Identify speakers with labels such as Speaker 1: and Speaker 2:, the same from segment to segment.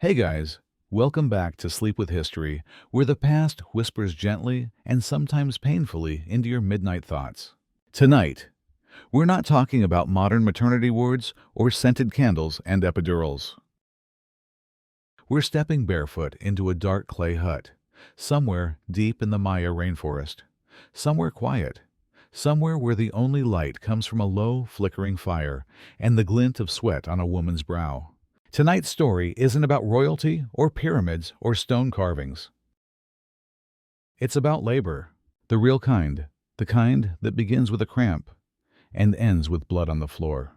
Speaker 1: Hey guys, welcome back to Sleep with History, where the past whispers gently and sometimes painfully into your midnight thoughts. Tonight, we're not talking about modern maternity wards or scented candles and epidurals. We're stepping barefoot into a dark clay hut, somewhere deep in the Maya rainforest, somewhere quiet, somewhere where the only light comes from a low, flickering fire and the glint of sweat on a woman's brow. Tonight's story isn't about royalty or pyramids or stone carvings. It's about labor, the real kind, the kind that begins with a cramp and ends with blood on the floor.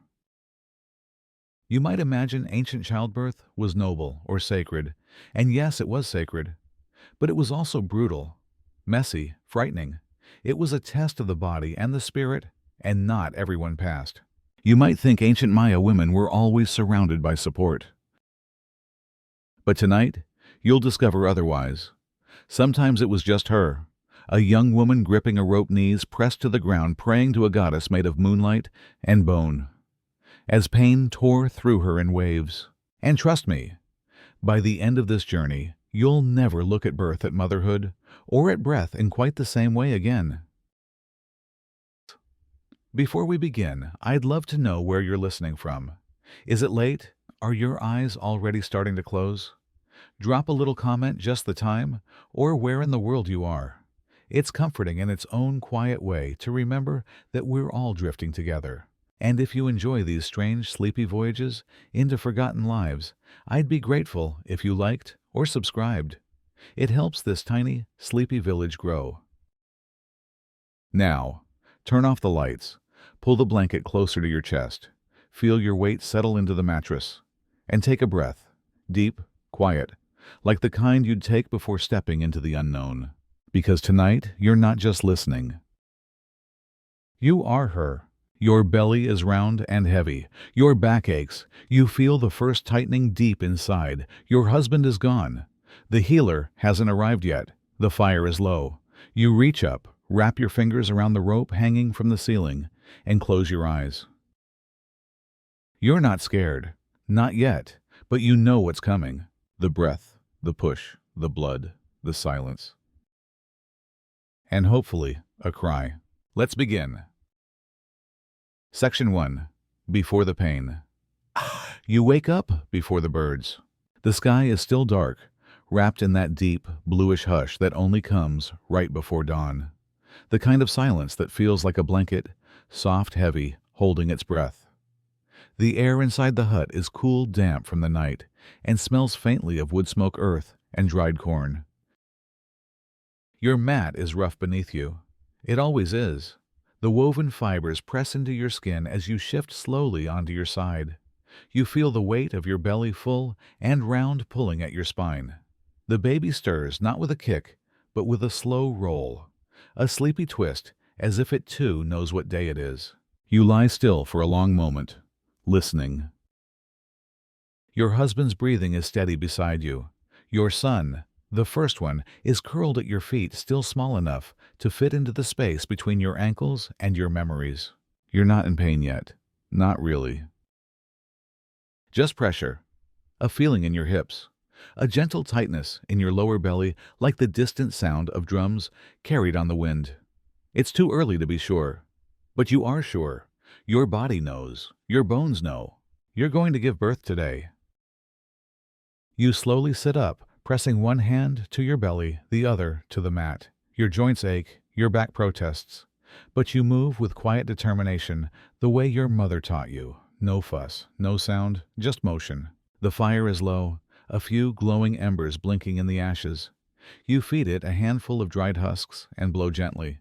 Speaker 1: You might imagine ancient childbirth was noble or sacred, and yes, it was sacred, but it was also brutal, messy, frightening. It was a test of the body and the spirit, and not everyone passed. You might think ancient Maya women were always surrounded by support. But tonight, you'll discover otherwise. Sometimes it was just her, a young woman gripping a rope, knees pressed to the ground, praying to a goddess made of moonlight and bone, as pain tore through her in waves. And trust me, by the end of this journey, you'll never look at birth, at motherhood, or at breath in quite the same way again. Before we begin, I'd love to know where you're listening from. Is it late? Are your eyes already starting to close? Drop a little comment, just the time, or where in the world you are. It's comforting in its own quiet way to remember that we're all drifting together. And if you enjoy these strange, sleepy voyages into forgotten lives, I'd be grateful if you liked or subscribed. It helps this tiny, sleepy village grow. Now, turn off the lights, pull the blanket closer to your chest, feel your weight settle into the mattress, and take a breath, deep, quiet, like the kind you'd take before stepping into the unknown. Because tonight, you're not just listening. You are her. Your belly is round and heavy. Your back aches. You feel the first tightening deep inside. Your husband is gone. The healer hasn't arrived yet. The fire is low. You reach up, wrap your fingers around the rope hanging from the ceiling, and close your eyes. You're not scared. Not yet. But you know what's coming. The breath, the push, the blood, the silence. And hopefully, a cry. Let's begin. Section 1. Before the pain. You wake up before the birds. The sky is still dark, wrapped in that deep, bluish hush that only comes right before dawn. The kind of silence that feels like a blanket, soft, heavy, holding its breath. The air inside the hut is cool, damp from the night, and smells faintly of wood smoke, earth, and dried corn. Your mat is rough beneath you. It always is. The woven fibers press into your skin as you shift slowly onto your side. You feel the weight of your belly full and round pulling at your spine. The baby stirs, not with a kick, but with a slow roll, a sleepy twist, as if it too knows what day it is. You lie still for a long moment, listening. Your husband's breathing is steady beside you. Your son, the first one, is curled at your feet, still small enough to fit into the space between your ankles and your memories. You're not in pain yet. Not really. Just pressure, a feeling in your hips, a gentle tightness in your lower belly, like the distant sound of drums carried on the wind. It's too early to be sure, but you are sure. Your body knows. Your bones know. You're going to give birth today. You slowly sit up, pressing one hand to your belly, the other to the mat. Your joints ache, your back protests, but you move with quiet determination, the way your mother taught you. No fuss, no sound, just motion. The fire is low, a few glowing embers blinking in the ashes. You feed it a handful of dried husks and blow gently.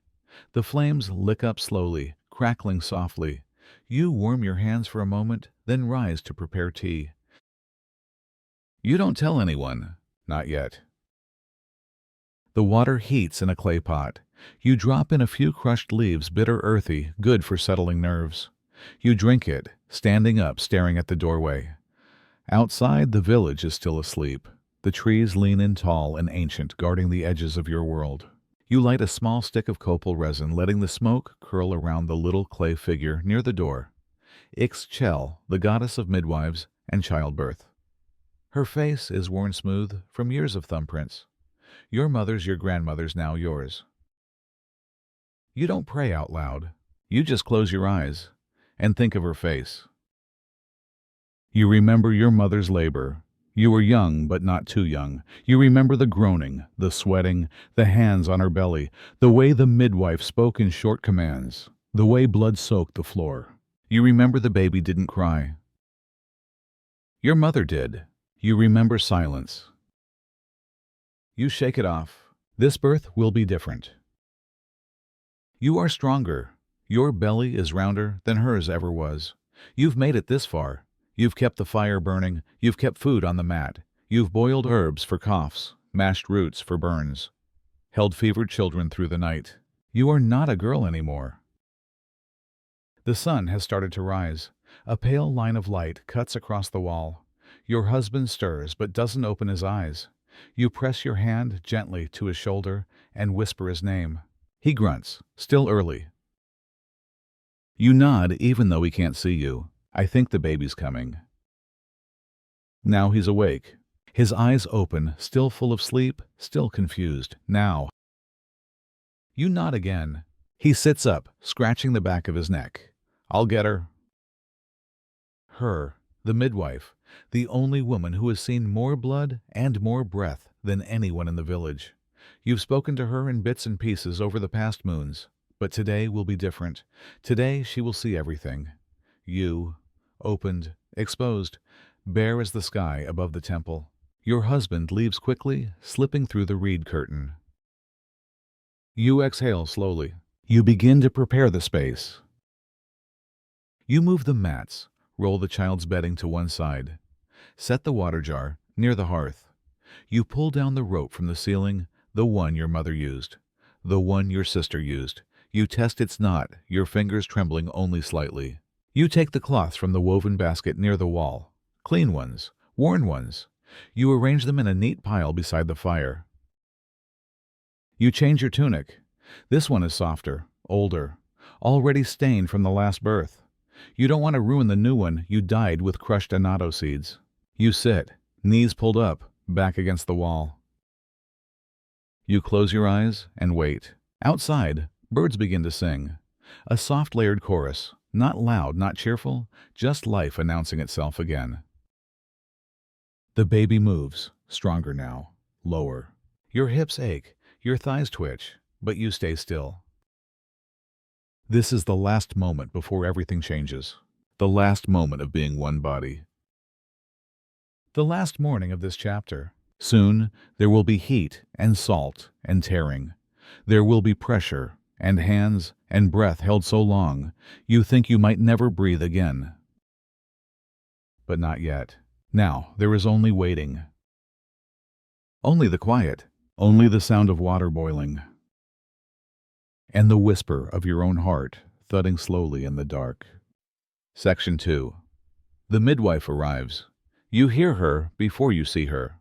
Speaker 1: The flames lick up slowly, crackling softly. You warm your hands for a moment, then rise to prepare tea. You don't tell anyone. Not yet. The water heats in a clay pot. You drop in a few crushed leaves, bitter, earthy, good for settling nerves. You drink it, standing up, staring at the doorway. Outside, the village is still asleep. The trees lean in tall and ancient, guarding the edges of your world. You light a small stick of copal resin, letting the smoke curl around the little clay figure near the door. Ixchel, the goddess of midwives and childbirth. Her face is worn smooth from years of thumbprints. Your mother's your grandmother's now yours. You don't pray out loud. You just close your eyes and think of her face. You remember your mother's labor. You were young, but not too young. You remember the groaning, the sweating, the hands on her belly, the way the midwife spoke in short commands, the way blood soaked the floor. You remember the baby didn't cry. Your mother did. You remember silence. You shake it off. This birth will be different. You are stronger. Your belly is rounder than hers ever was. You've made it this far. You've kept the fire burning. You've kept food on the mat. You've boiled herbs for coughs, mashed roots for burns, held fevered children through the night. You are not a girl anymore. The sun has started to rise. A pale line of light cuts across the wall. Your husband stirs but doesn't open his eyes. You press your hand gently to his shoulder and whisper his name. He grunts, still early. You nod even though he can't see you. I think the baby's coming. Now he's awake. His eyes open, still full of sleep, still confused. Now. You nod again. He sits up, scratching the back of his neck. I'll get her. Her, the midwife, the only woman who has seen more blood and more breath than anyone in the village. You've spoken to her in bits and pieces over the past moons, but today will be different. Today she will see everything. You, opened, exposed, bare as the sky above the temple. Your husband leaves quickly, slipping through the reed curtain. You exhale slowly. You begin to prepare the space. You move the mats, roll the child's bedding to one side. Set the water jar near the hearth. You pull down the rope from the ceiling, the one your mother used, the one your sister used. You test its knot, your fingers trembling only slightly. You take the cloths from the woven basket near the wall, clean ones, worn ones. You arrange them in a neat pile beside the fire. You change your tunic. This one is softer, older, already stained from the last birth. You don't want to ruin the new one you dyed with crushed annatto seeds. You sit, knees pulled up, back against the wall. You close your eyes and wait. Outside, birds begin to sing. A soft layered chorus, not loud, not cheerful, just life announcing itself again. The baby moves, stronger now, lower. Your hips ache, your thighs twitch, but you stay still. This is the last moment before everything changes. The last moment of being one body. The last morning of this chapter. Soon there will be heat and salt and tearing. There will be pressure and hands and breath held so long you think you might never breathe again. But not yet. Now there is only waiting. Only the quiet, only the sound of water boiling, and the whisper of your own heart thudding slowly in the dark. Section 2. The midwife arrives. You hear her before you see her.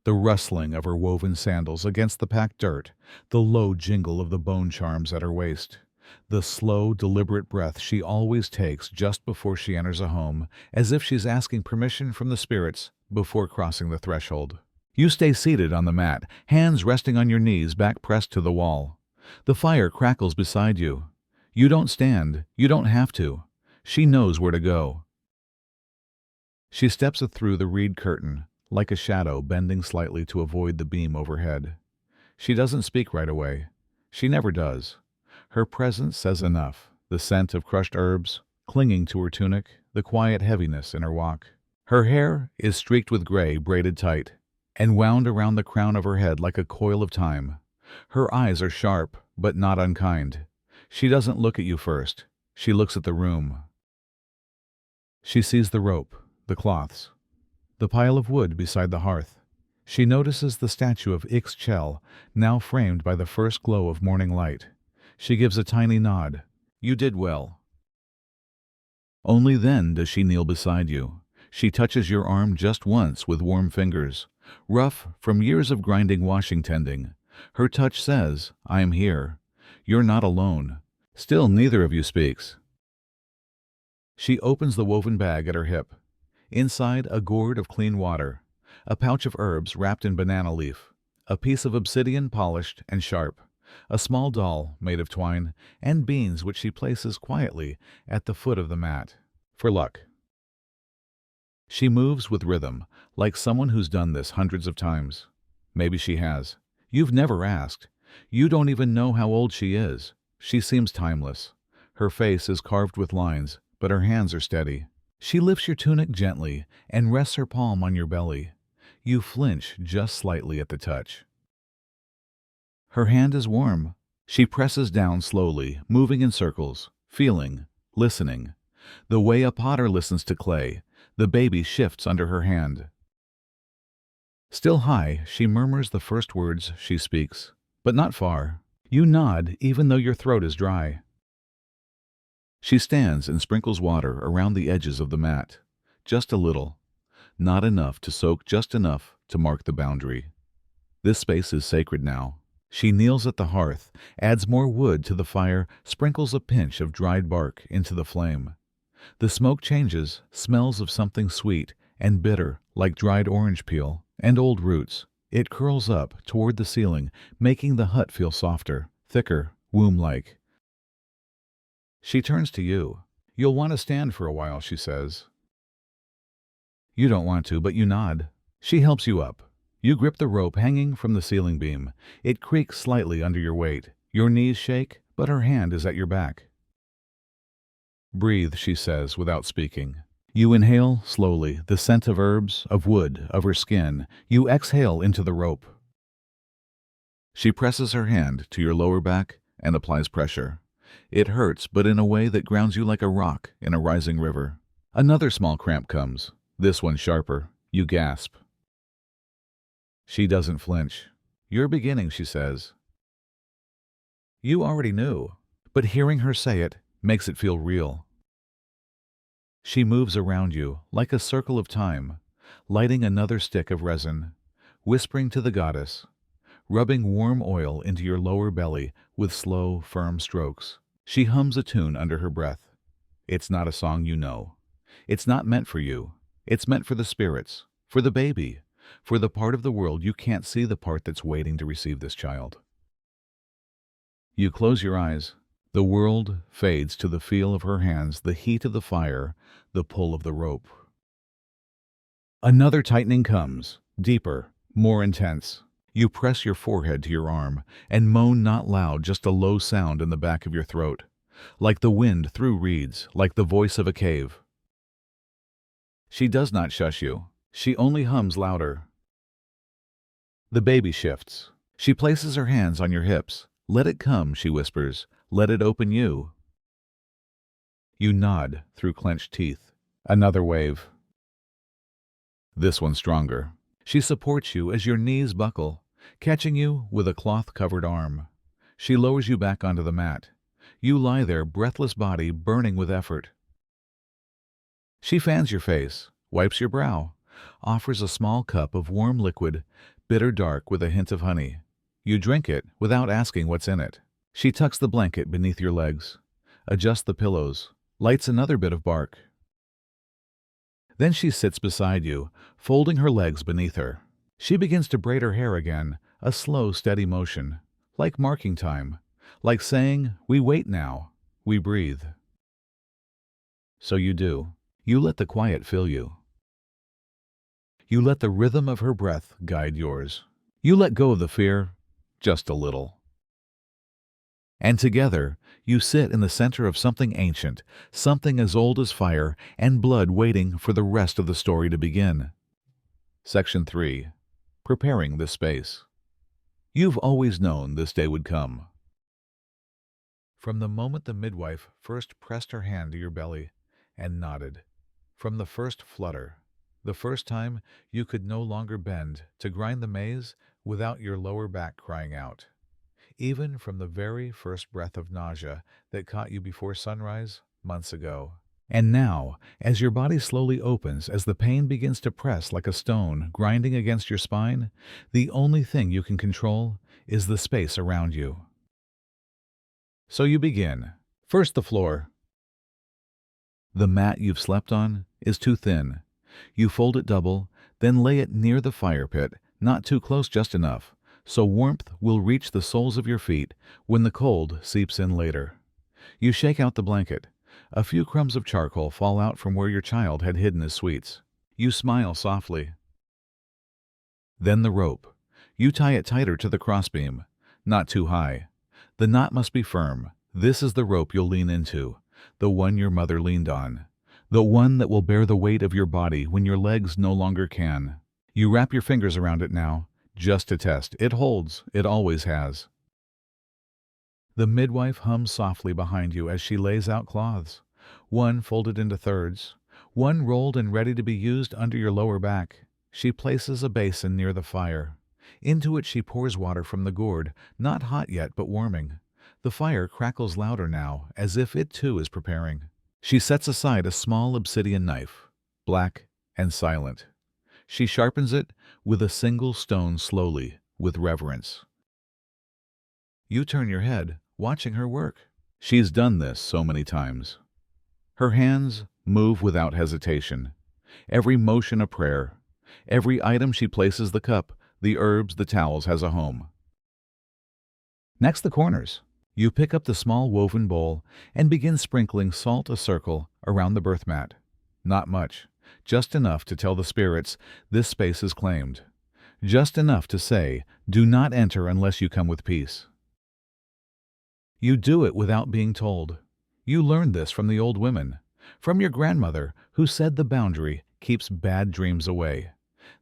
Speaker 1: The rustling of her woven sandals against the packed dirt, the low jingle of the bone charms at her waist, the slow, deliberate breath she always takes just before she enters a home, as if she's asking permission from the spirits before crossing the threshold. You stay seated on the mat, hands resting on your knees, back pressed to the wall. The fire crackles beside you. You don't stand. You don't have to. She knows where to go. She steps through the reed curtain, like a shadow bending slightly to avoid the beam overhead. She doesn't speak right away. She never does. Her presence says enough, the scent of crushed herbs, clinging to her tunic, the quiet heaviness in her walk. Her hair is streaked with gray, braided tight, and wound around the crown of her head like a coil of time. Her eyes are sharp, but not unkind. She doesn't look at you first. She looks at the room. She sees the rope, the cloths, the pile of wood beside the hearth. She notices the statue of Ixchel, now framed by the first glow of morning light. She gives a tiny nod. You did well. Only then does she kneel beside you. She touches your arm just once with warm fingers, rough from years of grinding washing tending. Her touch says, I am here. You're not alone. Still neither of you speaks. She opens the woven bag at her hip. Inside, a gourd of clean water, a pouch of herbs wrapped in banana leaf, a piece of obsidian polished and sharp, a small doll made of twine, and beans which she places quietly at the foot of the mat. For luck. She moves with rhythm, like someone who's done this hundreds of times. Maybe she has. You've never asked. You don't even know how old she is. She seems timeless. Her face is carved with lines, but her hands are steady. She lifts your tunic gently and rests her palm on your belly. You flinch just slightly at the touch. Her hand is warm. She presses down slowly, moving in circles, feeling, listening. The way a potter listens to clay, the baby shifts under her hand. Still high, she murmurs the first words she speaks, but not far. You nod even though your throat is dry. She stands and sprinkles water around the edges of the mat. Just a little. Not enough to soak, just enough to mark the boundary. This space is sacred now. She kneels at the hearth, adds more wood to the fire, sprinkles a pinch of dried bark into the flame. The smoke changes, smells of something sweet and bitter, like dried orange peel and old roots. It curls up toward the ceiling, making the hut feel softer, thicker, womb-like. She turns to you. You'll want to stand for a while, she says. You don't want to, but you nod. She helps you up. You grip the rope hanging from the ceiling beam. It creaks slightly under your weight. Your knees shake, but her hand is at your back. Breathe, she says, without speaking. You inhale slowly, the scent of herbs, of wood, of her skin. You exhale into the rope. She presses her hand to your lower back and applies pressure. It hurts, but in a way that grounds you like a rock in a rising river. Another small cramp comes, this one sharper. You gasp. She doesn't flinch. You're beginning, she says. You already knew, but hearing her say it makes it feel real. She moves around you like a circle of time, lighting another stick of resin, whispering to the goddess, rubbing warm oil into your lower belly with slow, firm strokes. She hums a tune under her breath. It's not a song you know. It's not meant for you. It's meant for the spirits, for the baby, for the part of the world you can't see, the part that's waiting to receive this child. You close your eyes. The world fades to the feel of her hands, the heat of the fire, the pull of the rope. Another tightening comes, deeper, more intense. You press your forehead to your arm and moan, not loud, just a low sound in the back of your throat, like the wind through reeds, like the voice of a cave. She does not shush you. She only hums louder. The baby shifts. She places her hands on your hips. Let it come, she whispers. Let it open you. You nod through clenched teeth. Another wave. This one stronger. She supports you as your knees buckle, catching you with a cloth-covered arm. She lowers you back onto the mat. You lie there, breathless body burning with effort. She fans your face, wipes your brow, offers a small cup of warm liquid, bitter dark with a hint of honey. You drink it without asking what's in it. She tucks the blanket beneath your legs, adjusts the pillows, lights another bit of bark. Then she sits beside you, folding her legs beneath her. She begins to braid her hair again, a slow, steady motion, like marking time, like saying, we wait now, we breathe. So you do. You let the quiet fill you. You let the rhythm of her breath guide yours. You let go of the fear, just a little. And together, you sit in the center of something ancient, something as old as fire and blood, waiting for the rest of the story to begin. Section 3. Preparing the space. You've always known this day would come. From the moment the midwife first pressed her hand to your belly and nodded, from the first flutter, the first time you could no longer bend to grind the maize without your lower back crying out. Even from the very first breath of nausea that caught you before sunrise months ago. And now, as your body slowly opens, as the pain begins to press like a stone grinding against your spine, the only thing you can control is the space around you. So you begin. First, the floor. The mat you've slept on is too thin. You fold it double, then lay it near the fire pit, not too close, just enough, so warmth will reach the soles of your feet when the cold seeps in later. You shake out the blanket. A few crumbs of charcoal fall out from where your child had hidden his sweets. You smile softly. Then the rope. You tie it tighter to the crossbeam, not too high. The knot must be firm. This is the rope you'll lean into, the one your mother leaned on, the one that will bear the weight of your body when your legs no longer can. You wrap your fingers around it now, just to test. It holds. It always has. The midwife hums softly behind you as she lays out cloths, one folded into thirds, one rolled and ready to be used under your lower back. She places a basin near the fire. Into it she pours water from the gourd, not hot yet but warming. The fire crackles louder now, as if it too is preparing. She sets aside a small obsidian knife, black and silent. She sharpens it with a single stone slowly, with reverence. You turn your head, watching her work. She's done this so many times. Her hands move without hesitation. Every motion a prayer. Every item she places, the cup, the herbs, the towels, has a home. Next, the corners. You pick up the small woven bowl and begin sprinkling salt a circle around the birth mat. Not much, just enough to tell the spirits this space is claimed. Just enough to say, do not enter unless you come with peace. You do it without being told. You learned this from the old women, from your grandmother, who said the boundary keeps bad dreams away,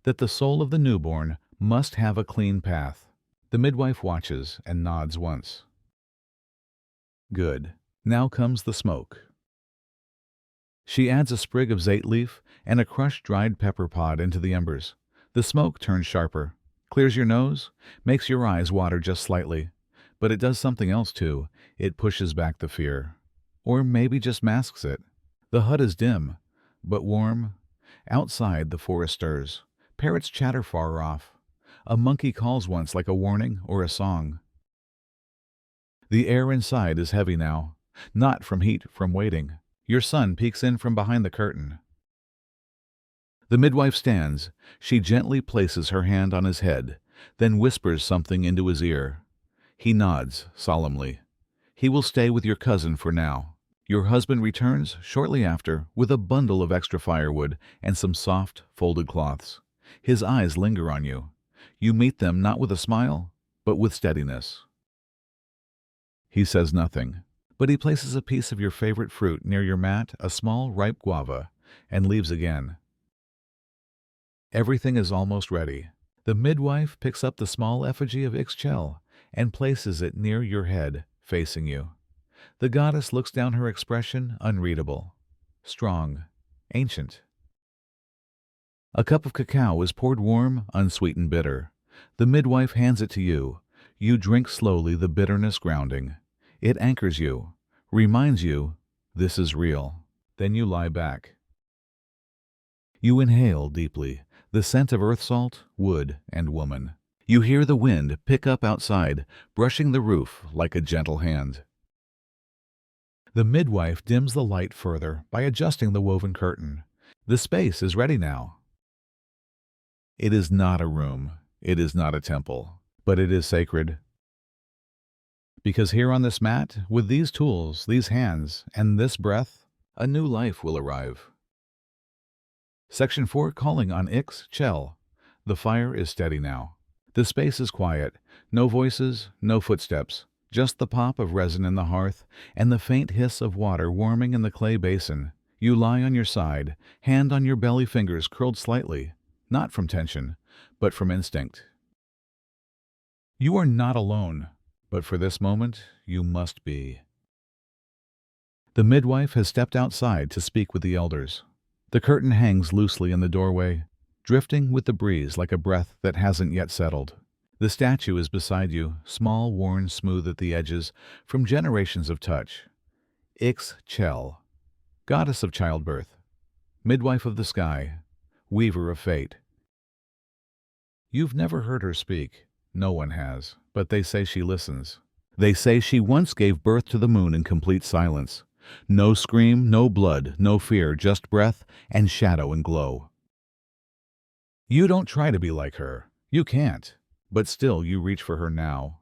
Speaker 1: that the soul of the newborn must have a clean path. The midwife watches and nods once. Good. Now comes the smoke. She adds a sprig of zait leaf and a crushed dried pepper pod into the embers. The smoke turns sharper, clears your nose, makes your eyes water just slightly. But it does something else too. It pushes back the fear. Or maybe just masks it. The hut is dim, but warm. Outside the forest stirs. Parrots chatter far off. A monkey calls once like a warning or a song. The air inside is heavy now, not from heat, from waiting. Your son peeks in from behind the curtain. The midwife stands. She gently places her hand on his head, then whispers something into his ear. He nods solemnly. He will stay with your cousin for now. Your husband returns shortly after with a bundle of extra firewood and some soft, folded cloths. His eyes linger on you. You meet them not with a smile, but with steadiness. He says nothing, but he places a piece of your favorite fruit near your mat, a small, ripe guava, and leaves again. Everything is almost ready. The midwife picks up the small effigy of Ixchel and places it near your head, facing you. The goddess looks down, her expression unreadable, strong, ancient. A cup of cacao is poured, warm, unsweetened, bitter. The midwife hands it to you. You drink slowly, the bitterness grounding. It anchors you, reminds you this is real. Then you lie back. You inhale deeply, the scent of earth salt, wood, and woman. You hear the wind pick up outside, brushing the roof like a gentle hand. The midwife dims the light further by adjusting the woven curtain. The space is ready now. It is not a room, it is not a temple, but it is sacred. Because here on this mat, with these tools, these hands, and this breath, a new life will arrive. Section 4, calling on Ixchel. The fire is steady now. The space is quiet, no voices, no footsteps, just the pop of resin in the hearth and the faint hiss of water warming in the clay basin. You lie on your side, hand on your belly, fingers curled slightly, not from tension, but from instinct. You are not alone, but for this moment you must be. The midwife has stepped outside to speak with the elders. The curtain hangs loosely in the doorway, drifting with the breeze like a breath that hasn't yet settled. The statue is beside you, small, worn, smooth at the edges, from generations of touch. Ixchel, goddess of childbirth, midwife of the sky, weaver of fate. You've never heard her speak. No one has, but they say she listens. They say she once gave birth to the moon in complete silence. No scream, no blood, no fear, just breath and shadow and glow. You don't try to be like her. You can't. But still you reach for her now.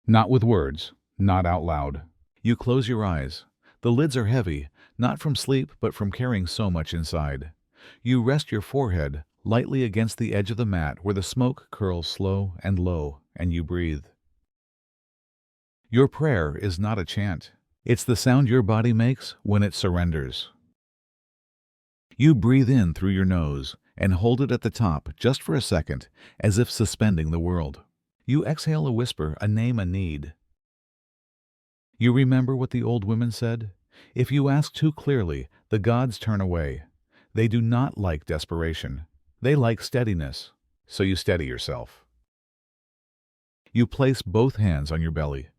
Speaker 1: Not with words, not out loud. You close your eyes. The lids are heavy, not from sleep but from carrying so much inside. You rest your forehead lightly against the edge of the mat where the smoke curls slow and low, and you breathe. Your prayer is not a chant. It's the sound your body makes when it surrenders. You breathe in through your nose and hold it at the top just for a second, as if suspending the world. You exhale a whisper, a name, a need. You remember what the old women said? If you ask too clearly, the gods turn away. They do not like desperation. They like steadiness. So you steady yourself. You place both hands on your belly.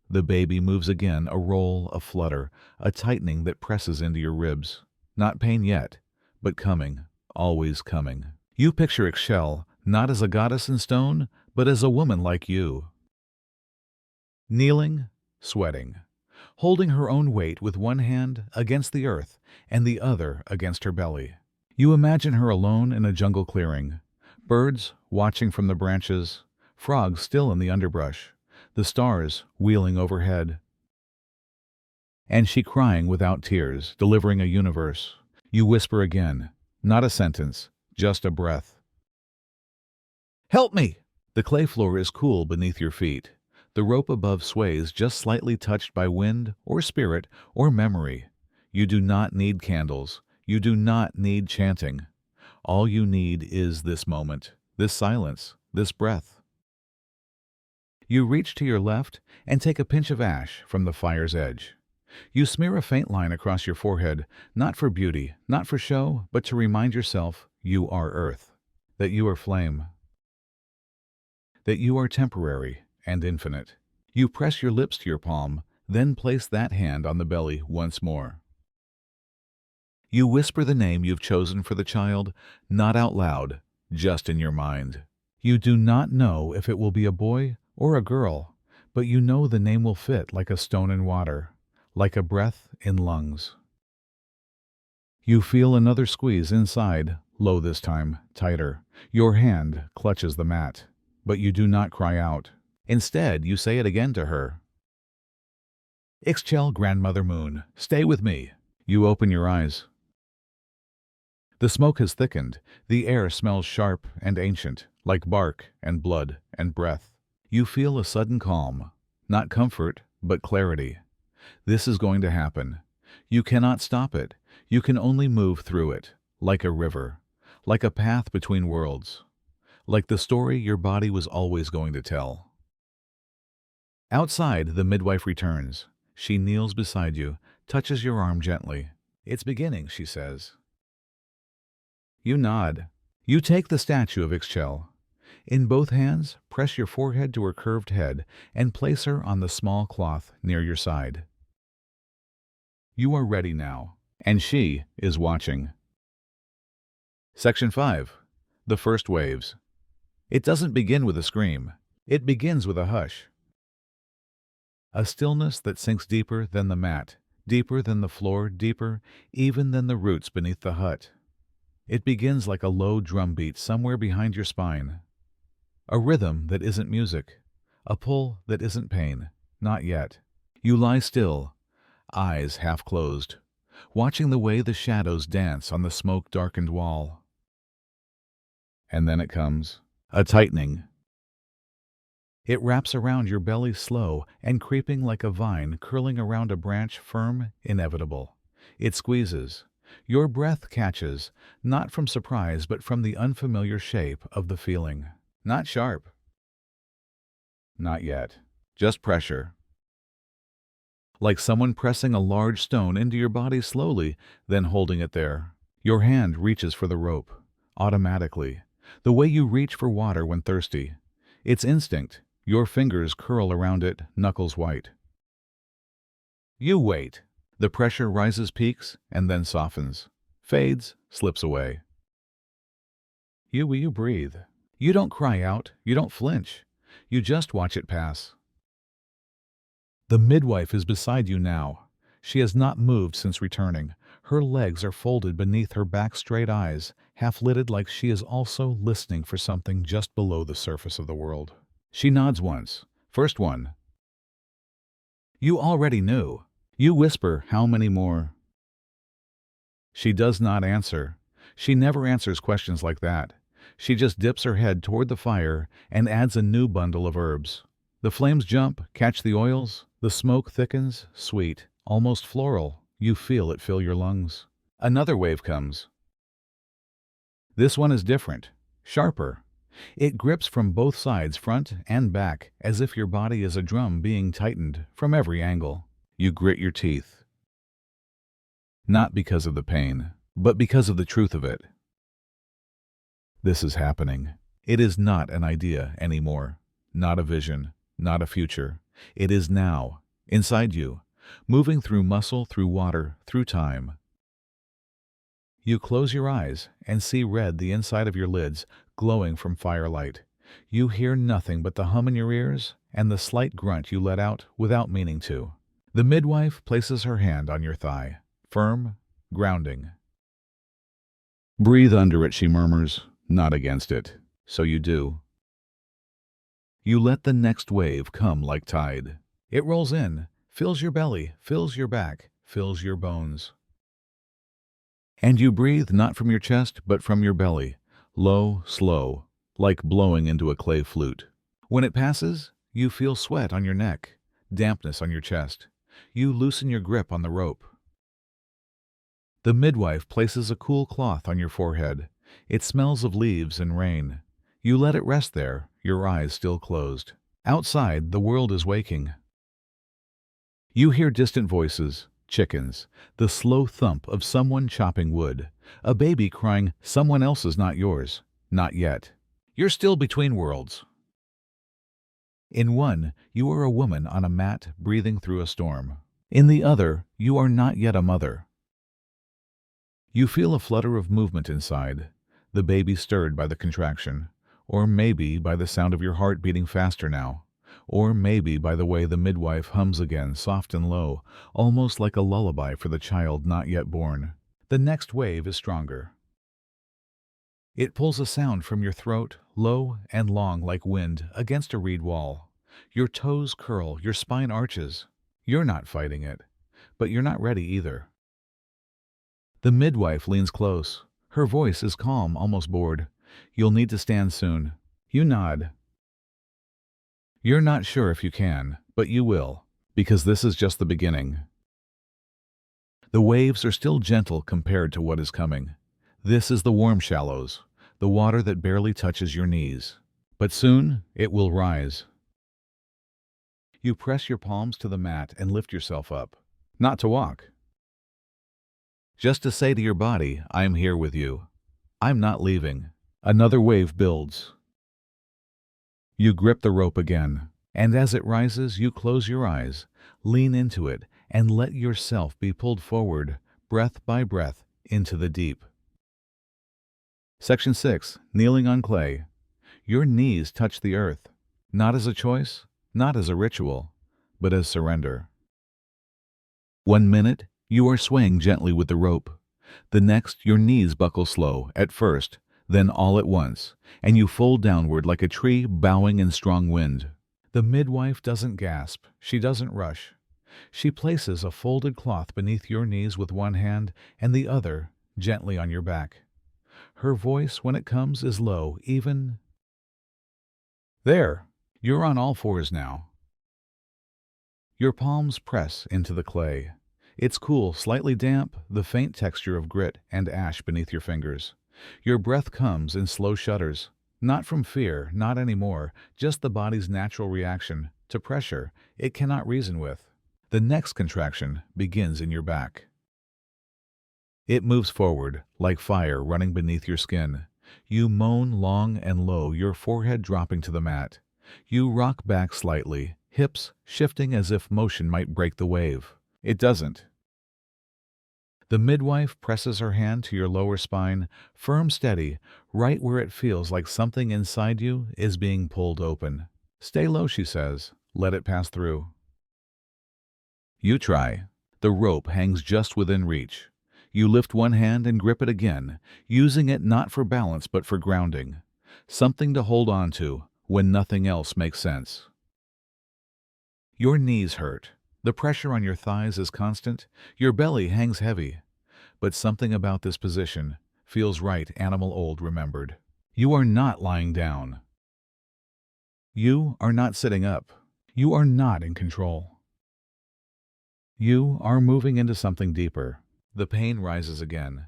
Speaker 1: The baby moves again, a roll, a flutter, a tightening that presses into your ribs. Not pain yet, but coming, always coming. You picture Ixchel not as a goddess in stone, but as a woman like you. Kneeling, sweating, holding her own weight with one hand against the earth and the other against her belly. You imagine her alone in a jungle clearing, birds watching from the branches, frogs still in the underbrush, the stars wheeling overhead. And she crying without tears, delivering a universe. You whisper again, not a sentence, just a breath. Help me! The clay floor is cool beneath your feet. The rope above sways just slightly touched by wind or spirit or memory. You do not need candles. You do not need chanting. All you need is this moment, this silence, this breath. You reach to your left and take a pinch of ash from the fire's edge. You smear a faint line across your forehead, not for beauty, not for show, but to remind yourself you are earth, that you are flame, that you are temporary and infinite. You press your lips to your palm, then place that hand on the belly once more. You whisper the name you've chosen for the child, not out loud, just in your mind. You do not know if it will be a boy or a girl, but you know the name will fit like a stone in water, like a breath in lungs. You feel another squeeze inside, low this time, tighter. Your hand clutches the mat, but you do not cry out. Instead, you say it again to her. Ixchel, Grandmother Moon, stay with me. You open your eyes. The smoke has thickened. The air smells sharp and ancient, like bark and blood and breath. You feel a sudden calm, not comfort, but clarity. This is going to happen. You cannot stop it. You can only move through it, like a river, like a path between worlds, like the story your body was always going to tell. Outside, the midwife returns. She kneels beside you, touches your arm gently. It's beginning, she says. You nod. You take the statue of Ixchel. In both hands, press your forehead to her curved head and place her on the small cloth near your side. You are ready now, and she is watching. Section 5. The First Waves. It doesn't begin with a scream. It begins with a hush. A stillness that sinks deeper than the mat, deeper than the floor, deeper even than the roots beneath the hut. It begins like a low drum beat somewhere behind your spine. A rhythm that isn't music. A pull that isn't pain. Not yet. You lie still, eyes half closed, watching the way the shadows dance on the smoke-darkened wall. And then it comes. A tightening. It wraps around your belly slow and creeping like a vine curling around a branch firm, inevitable. It squeezes. Your breath catches, not from surprise but from the unfamiliar shape of the feeling. Not sharp. Not yet. Just pressure. Like someone pressing a large stone into your body slowly, then holding it there. Your hand reaches for the rope, automatically, the way you reach for water when thirsty. It's instinct. Your fingers curl around it, knuckles white. You wait. The pressure rises, peaks, and then softens, fades, slips away. You breathe. You don't cry out. You don't flinch. You just watch it pass. The midwife is beside you now. She has not moved since returning. Her legs are folded beneath her back, straight eyes, half-lidded like she is also listening for something just below the surface of the world. She nods once. First one. You already knew. You whisper, how many more? She does not answer. She never answers questions like that. She just dips her head toward the fire and adds a new bundle of herbs. The flames jump, catch the oils. The smoke thickens, sweet, almost floral. You feel it fill your lungs. Another wave comes. This one is different, sharper. It grips from both sides, front and back, as if your body is a drum being tightened from every angle. You grit your teeth. Not because of the pain, but because of the truth of it. This is happening. It is not an idea anymore, not a vision, not a future. It is now, inside you, moving through muscle, through water, through time. You close your eyes and see red the inside of your lids, glowing from firelight. You hear nothing but the hum in your ears and the slight grunt you let out without meaning to. The midwife places her hand on your thigh, firm, grounding. Breathe under it, she murmurs, not against it. So you do. You let the next wave come like tide. It rolls in, fills your belly, fills your back, fills your bones. And you breathe not from your chest, but from your belly, low, slow, like blowing into a clay flute. When it passes, you feel sweat on your neck, dampness on your chest. You loosen your grip on the rope. The midwife places a cool cloth on your forehead. It smells of leaves and rain. You let it rest there, your eyes still closed. Outside, the world is waking. You hear distant voices, chickens, the slow thump of someone chopping wood, a baby crying, someone else's, not yours, not yet. You're still between worlds. In one, you are a woman on a mat breathing through a storm. In the other, you are not yet a mother. You feel a flutter of movement inside, the baby stirred by the contraction, or maybe by the sound of your heart beating faster now, or maybe by the way the midwife hums again, soft and low, almost like a lullaby for the child not yet born. The next wave is stronger. It pulls a sound from your throat, low and long like wind against a reed wall. Your toes curl, your spine arches. You're not fighting it, but you're not ready either. The midwife leans close. Her voice is calm, almost bored. You'll need to stand soon. You nod. You're not sure if you can, but you will, because this is just the beginning. The waves are still gentle compared to what is coming. This is the warm shallows, the water that barely touches your knees. But soon it will rise. You press your palms to the mat and lift yourself up. Not to walk. Just to say to your body, I'm here with you. I'm not leaving. Another wave builds. You grip the rope again, and as it rises, you close your eyes, lean into it, and let yourself be pulled forward, breath by breath, into the deep. Section 6. Kneeling on clay. Your knees touch the earth, not as a choice, not as a ritual, but as surrender. 1 minute, you are swaying gently with the rope. The next, your knees buckle slow, at first, then all at once, and you fold downward like a tree bowing in strong wind. The midwife doesn't gasp, she doesn't rush. She places a folded cloth beneath your knees with one hand and the other gently on your back. Her voice, when it comes, is low, even. There, you're on all fours now. Your palms press into the clay. It's cool, slightly damp, the faint texture of grit and ash beneath your fingers. Your breath comes in slow shudders, not from fear, not anymore, just the body's natural reaction to pressure it cannot reason with. The next contraction begins in your back. It moves forward, like fire running beneath your skin. You moan long and low, your forehead dropping to the mat. You rock back slightly, hips shifting as if motion might break the wave. It doesn't. The midwife presses her hand to your lower spine, firm, steady, right where it feels like something inside you is being pulled open. Stay low, she says. Let it pass through. You try. The rope hangs just within reach. You lift one hand and grip it again, using it not for balance but for grounding. Something to hold on to when nothing else makes sense. Your knees hurt. The pressure on your thighs is constant. Your belly hangs heavy. But something about this position feels right, animal old remembered. You are not lying down. You are not sitting up. You are not in control. You are moving into something deeper. The pain rises again.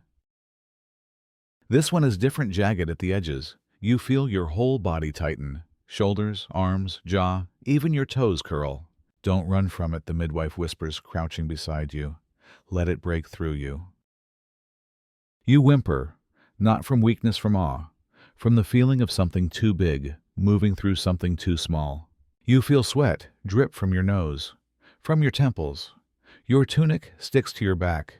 Speaker 1: This one is different, jagged at the edges. You feel your whole body tighten. Shoulders, arms, jaw, even your toes curl. Don't run from it, the midwife whispers, crouching beside you. Let it break through you. You whimper, not from weakness, from awe, from the feeling of something too big, moving through something too small. You feel sweat drip from your nose, from your temples. Your tunic sticks to your back.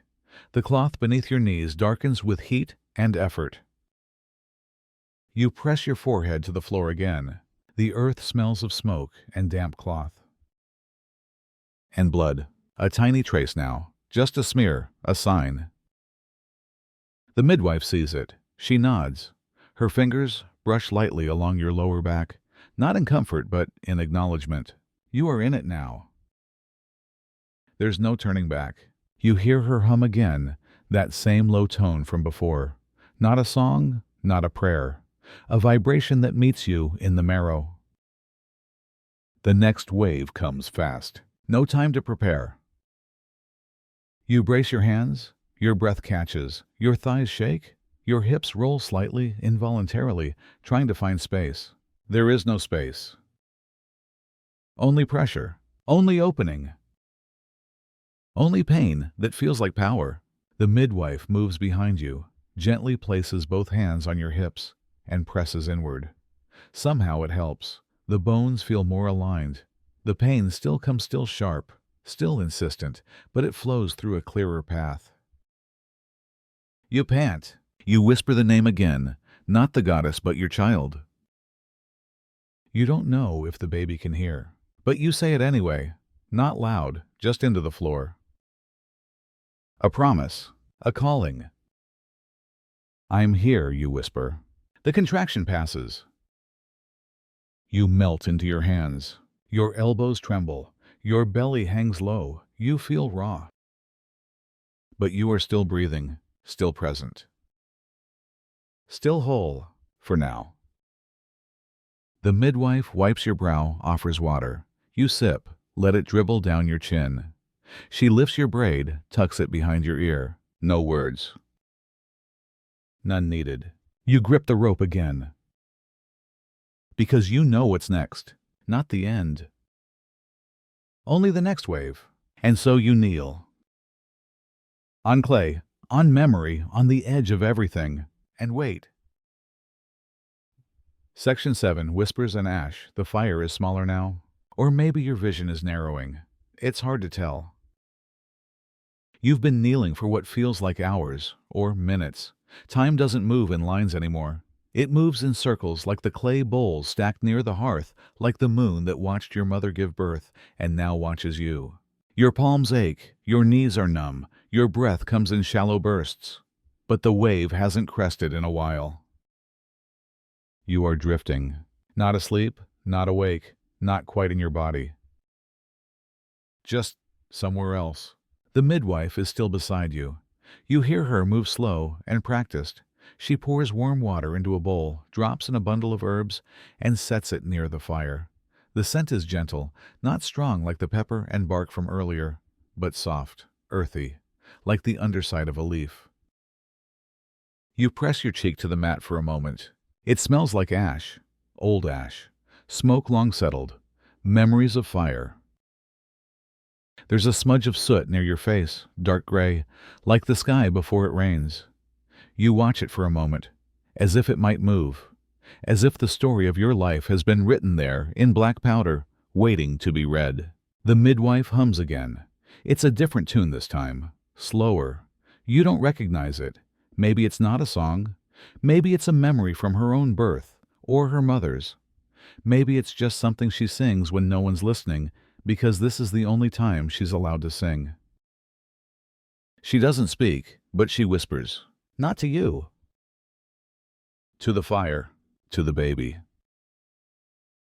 Speaker 1: The cloth beneath your knees darkens with heat and effort. You press your forehead to the floor again. The earth smells of smoke and damp cloth. And blood. A tiny trace now. Just a smear, a sign. The midwife sees it. She nods. Her fingers brush lightly along your lower back, not in comfort but in acknowledgement. You are in it now. There's no turning back. You hear her hum again, that same low tone from before. Not a song, not a prayer. A vibration that meets you in the marrow. The next wave comes fast. No time to prepare. You brace your hands. Your breath catches. Your thighs shake. Your hips roll slightly, involuntarily, trying to find space. There is no space. Only pressure. Only opening. Only pain that feels like power. The midwife moves behind you, gently places both hands on your hips, and presses inward. Somehow it helps. The bones feel more aligned. The pain still comes, still sharp, still insistent, but it flows through a clearer path. You pant. You whisper the name again, not the goddess but your child. You don't know if the baby can hear, but you say it anyway, not loud, just into the floor. A promise, a calling. I'm here, you whisper. The contraction passes. You melt into your hands. Your elbows tremble. Your belly hangs low. You feel raw. But you are still breathing, still present. Still whole, for now. The midwife wipes your brow, offers water. You sip, let it dribble down your chin. She lifts your braid, tucks it behind your ear. No words. None needed. You grip the rope again. Because you know what's next, not the end. Only the next wave. And so you kneel. On clay, on memory, on the edge of everything. And wait. Section 7, Whispers and Ash. The fire is smaller now. Or maybe your vision is narrowing. It's hard to tell. You've been kneeling for what feels like hours, or minutes. Time doesn't move in lines anymore. It moves in circles like the clay bowls stacked near the hearth, like the moon that watched your mother give birth and now watches you. Your palms ache, your knees are numb, your breath comes in shallow bursts. But the wave hasn't crested in a while. You are drifting, not asleep, not awake, not quite in your body. Just somewhere else. The midwife is still beside you. You hear her move slow and practiced. She pours warm water into a bowl, drops in a bundle of herbs, and sets it near the fire. The scent is gentle, not strong like the pepper and bark from earlier, but soft, earthy, like the underside of a leaf. You press your cheek to the mat for a moment. It smells like ash, old ash, smoke long settled, memories of fire. There's a smudge of soot near your face, dark gray, like the sky before it rains. You watch it for a moment, as if it might move, as if the story of your life has been written there in black powder, waiting to be read. The midwife hums again. It's a different tune this time, slower. You don't recognize it. Maybe it's not a song. Maybe it's a memory from her own birth, or her mother's. Maybe it's just something she sings when no one's listening, because this is the only time she's allowed to sing. She doesn't speak, But she whispers, "Not to you." To the fire, to the baby,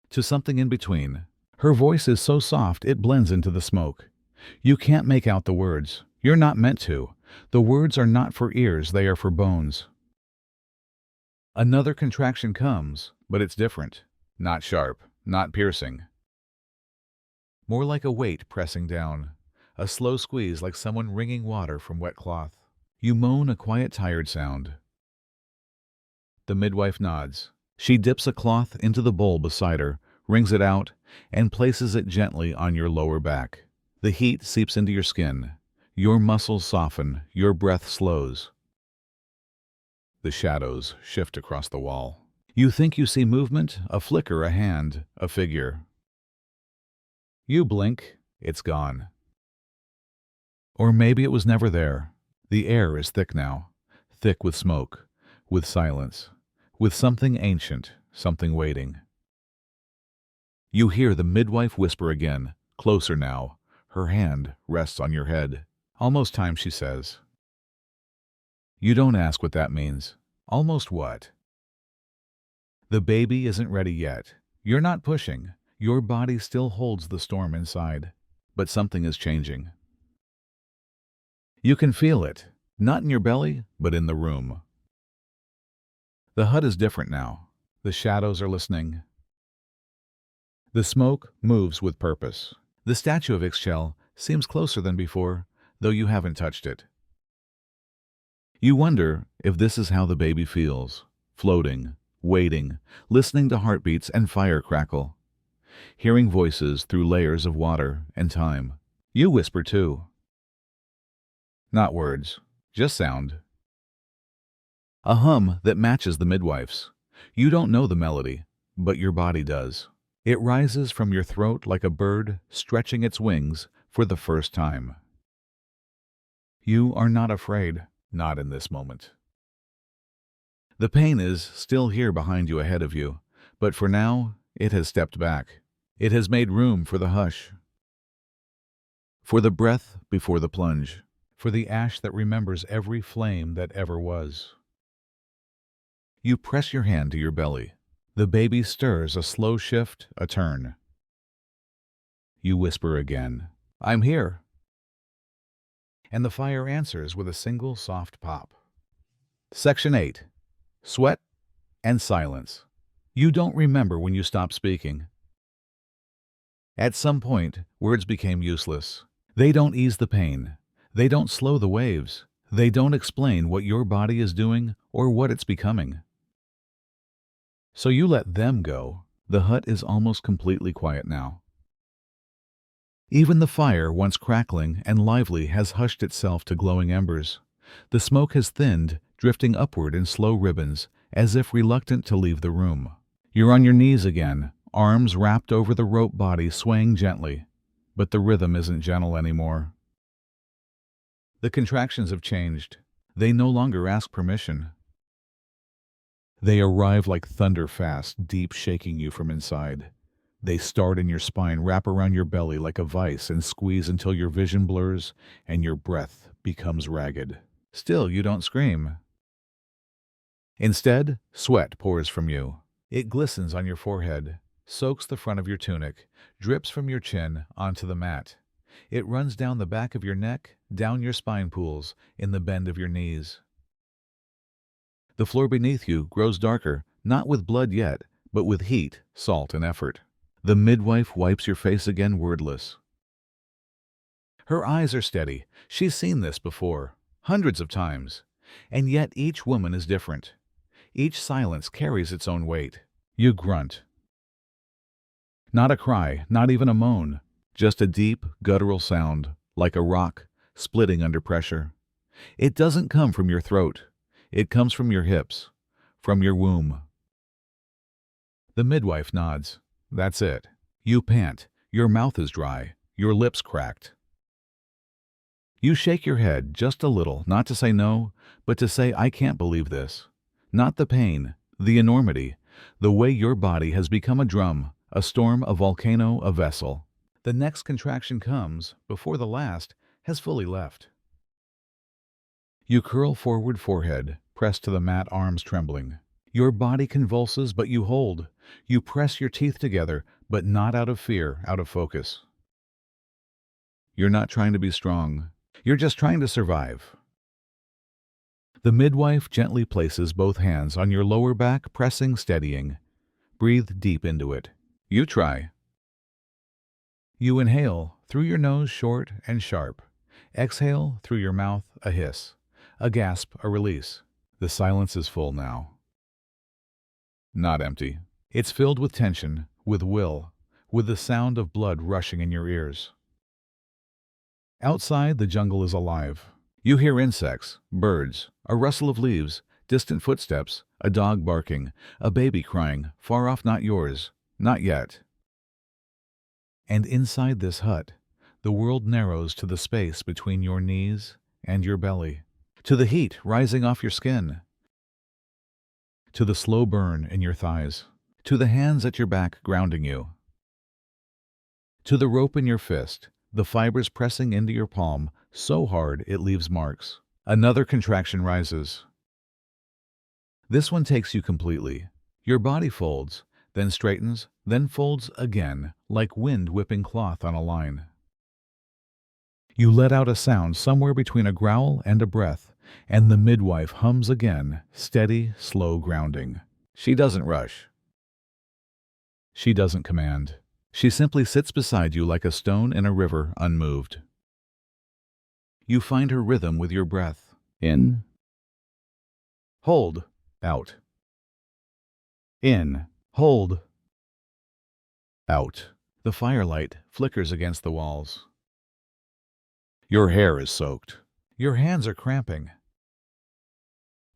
Speaker 1: to something in between. Her voice is so soft it blends into the smoke. You can't make out the words. You're not meant to. The words are not for ears, they are for bones. Another contraction comes, but it's different. Not sharp, not piercing. More like a weight pressing down. A slow squeeze like someone wringing water from wet cloth. You moan a quiet, tired sound. The midwife nods. She dips a cloth into the bowl beside her, wrings it out, and places it gently on your lower back. The heat seeps into your skin. Your muscles soften, your breath slows. The shadows shift across the wall. You think you see movement, a flicker, a hand, a figure. You blink, it's gone. Or maybe it was never there. The air is thick now, thick with smoke, with silence, with something ancient, something waiting. You hear the midwife whisper again, closer now. Her hand rests on your head. "Almost time," she says. You don't ask what that means. Almost what? The baby isn't ready yet. You're not pushing. Your body still holds the storm inside. But something is changing. You can feel it, not in your belly, but in the room. The hut is different now. The shadows are listening. The smoke moves with purpose. The statue of Ixchel seems closer than before, though you haven't touched it. You wonder if this is how the baby feels, floating, waiting, listening to heartbeats and fire crackle, hearing voices through layers of water and time. You whisper too. Not words, just sound. A hum that matches the midwife's. You don't know the melody, but your body does. It rises from your throat like a bird stretching its wings for the first time. You are not afraid, not in this moment. The pain is still here behind you, ahead of you, but for now it has stepped back. It has made room for the hush, for the breath before the plunge, for the ash that remembers every flame that ever was. You press your hand to your belly. The baby stirs, a slow shift, a turn. You whisper again, "I'm here." And the fire answers with a single soft pop. Section 8. Sweat and silence. You don't remember when you stopped speaking. At some point, words became useless. They don't ease the pain. They don't slow the waves. They don't explain what your body is doing or what it's becoming. So you let them go. The hut is almost completely quiet now. Even the fire, once crackling and lively, has hushed itself to glowing embers. The smoke has thinned, drifting upward in slow ribbons, as if reluctant to leave the room. You're on your knees again, arms wrapped over the rope body, swaying gently. But the rhythm isn't gentle anymore. The contractions have changed. They no longer ask permission. They arrive like thunder fast, deep, shaking you from inside. They start in your spine, wrap around your belly like a vice, and squeeze until your vision blurs and your breath becomes ragged. Still, you don't scream. Instead, sweat pours from you. It glistens on your forehead, soaks the front of your tunic, drips from your chin onto the mat. It runs down the back of your neck, down your spine pools, in the bend of your knees. The floor beneath you grows darker, not with blood yet, but with heat, salt, and effort. The midwife wipes your face again, wordless. Her eyes are steady. She's seen this before, hundreds of times. And yet each woman is different. Each silence carries its own weight. You grunt. Not a cry, not even a moan, just a deep, guttural sound, like a rock splitting under pressure. It doesn't come from your throat. It comes from your hips, from your womb. The midwife nods. That's it. You pant. Your mouth is dry. Your lips cracked. You shake your head just a little, not to say no, but to say, "I can't believe this." Not the pain, the enormity, the way your body has become a drum, a storm, a volcano, a vessel. The next contraction comes, before the last has fully left. You curl forward, forehead pressed to the mat, arms trembling. Your body convulses, but you hold. You press your teeth together, but not out of fear, out of focus. You're not trying to be strong. You're just trying to survive. The midwife gently places both hands on your lower back, pressing, steadying. Breathe deep into it. You try. You inhale through your nose, short and sharp. Exhale through your mouth, a hiss, a gasp, a release. The silence is full now. Not empty. It's filled with tension, with will, with the sound of blood rushing in your ears. Outside, the jungle is alive. You hear insects, birds, a rustle of leaves, distant footsteps, a dog barking, a baby crying, far off, not yours, not yet. And inside this hut, the world narrows to the space between your knees and your belly, to the heat rising off your skin, to the slow burn in your thighs, to the hands at your back grounding you, to the rope in your fist, the fibers pressing into your palm so hard it leaves marks. Another contraction rises. This one takes you completely. Your body folds, then straightens, then folds again, like wind whipping cloth on a line. You let out a sound somewhere between a growl and a breath, and the midwife hums again, steady, slow grounding. She doesn't rush. She doesn't command. She simply sits beside you like a stone in a river, unmoved. You find her rhythm with your breath. In. Hold. Out. In. Hold. Out. The firelight flickers against the walls. Your hair is soaked. Your hands are cramping.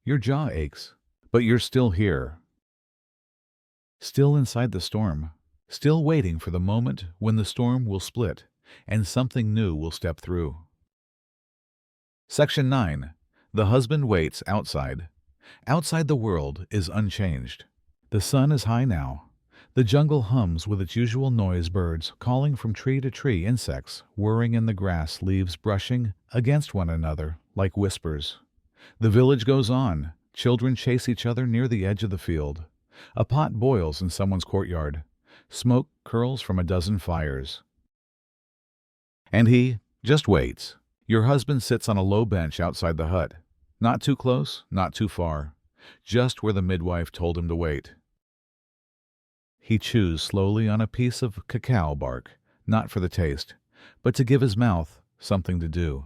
Speaker 1: Your jaw aches, but you're still here. Still inside the storm. Still waiting for the moment when the storm will split and something new will step through. Section 9. The husband waits outside. Outside the world is unchanged. The sun is high now. The jungle hums with its usual noise, birds calling from tree to tree, insects whirring in the grass, leaves brushing against one another like whispers. The village goes on. Children chase each other near the edge of the field. A pot boils in someone's courtyard. Smoke curls from a dozen fires. And he just waits. Your husband sits on a low bench outside the hut. Not too close, not too far. Just where the midwife told him to wait. He chews slowly on a piece of cacao bark, not for the taste, but to give his mouth something to do.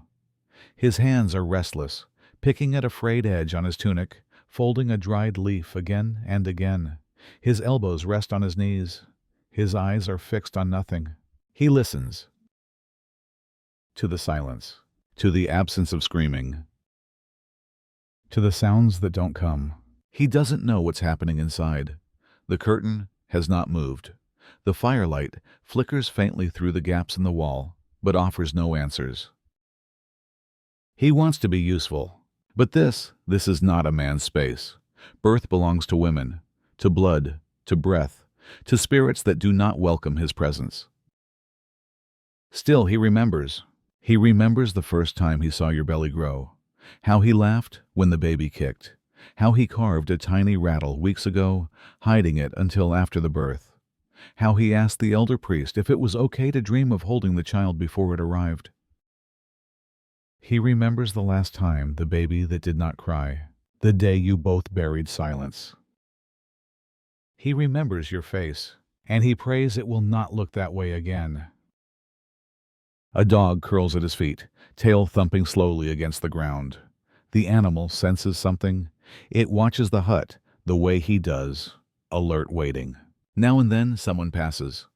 Speaker 1: His hands are restless, picking at a frayed edge on his tunic, folding a dried leaf again and again. His elbows rest on his knees. His eyes are fixed on nothing. He listens. To the silence, to the absence of screaming, to the sounds that don't come. He doesn't know what's happening inside. The curtain has not moved. The firelight flickers faintly through the gaps in the wall, but offers no answers. He wants to be useful, but this is not a man's space. Birth belongs to women, to blood, to breath, to spirits that do not welcome his presence. Still, he remembers. He remembers the first time he saw your belly grow, how he laughed when the baby kicked, how he carved a tiny rattle weeks ago, hiding it until after the birth, how he asked the elder priest if it was okay to dream of holding the child before it arrived. He remembers the last time, the baby that did not cry, the day you both buried silence. He remembers your face, and he prays it will not look that way again. A dog curls at his feet, tail thumping slowly against the ground. The animal senses something. It watches the hut the way he does, alert, waiting. Now and then someone passes.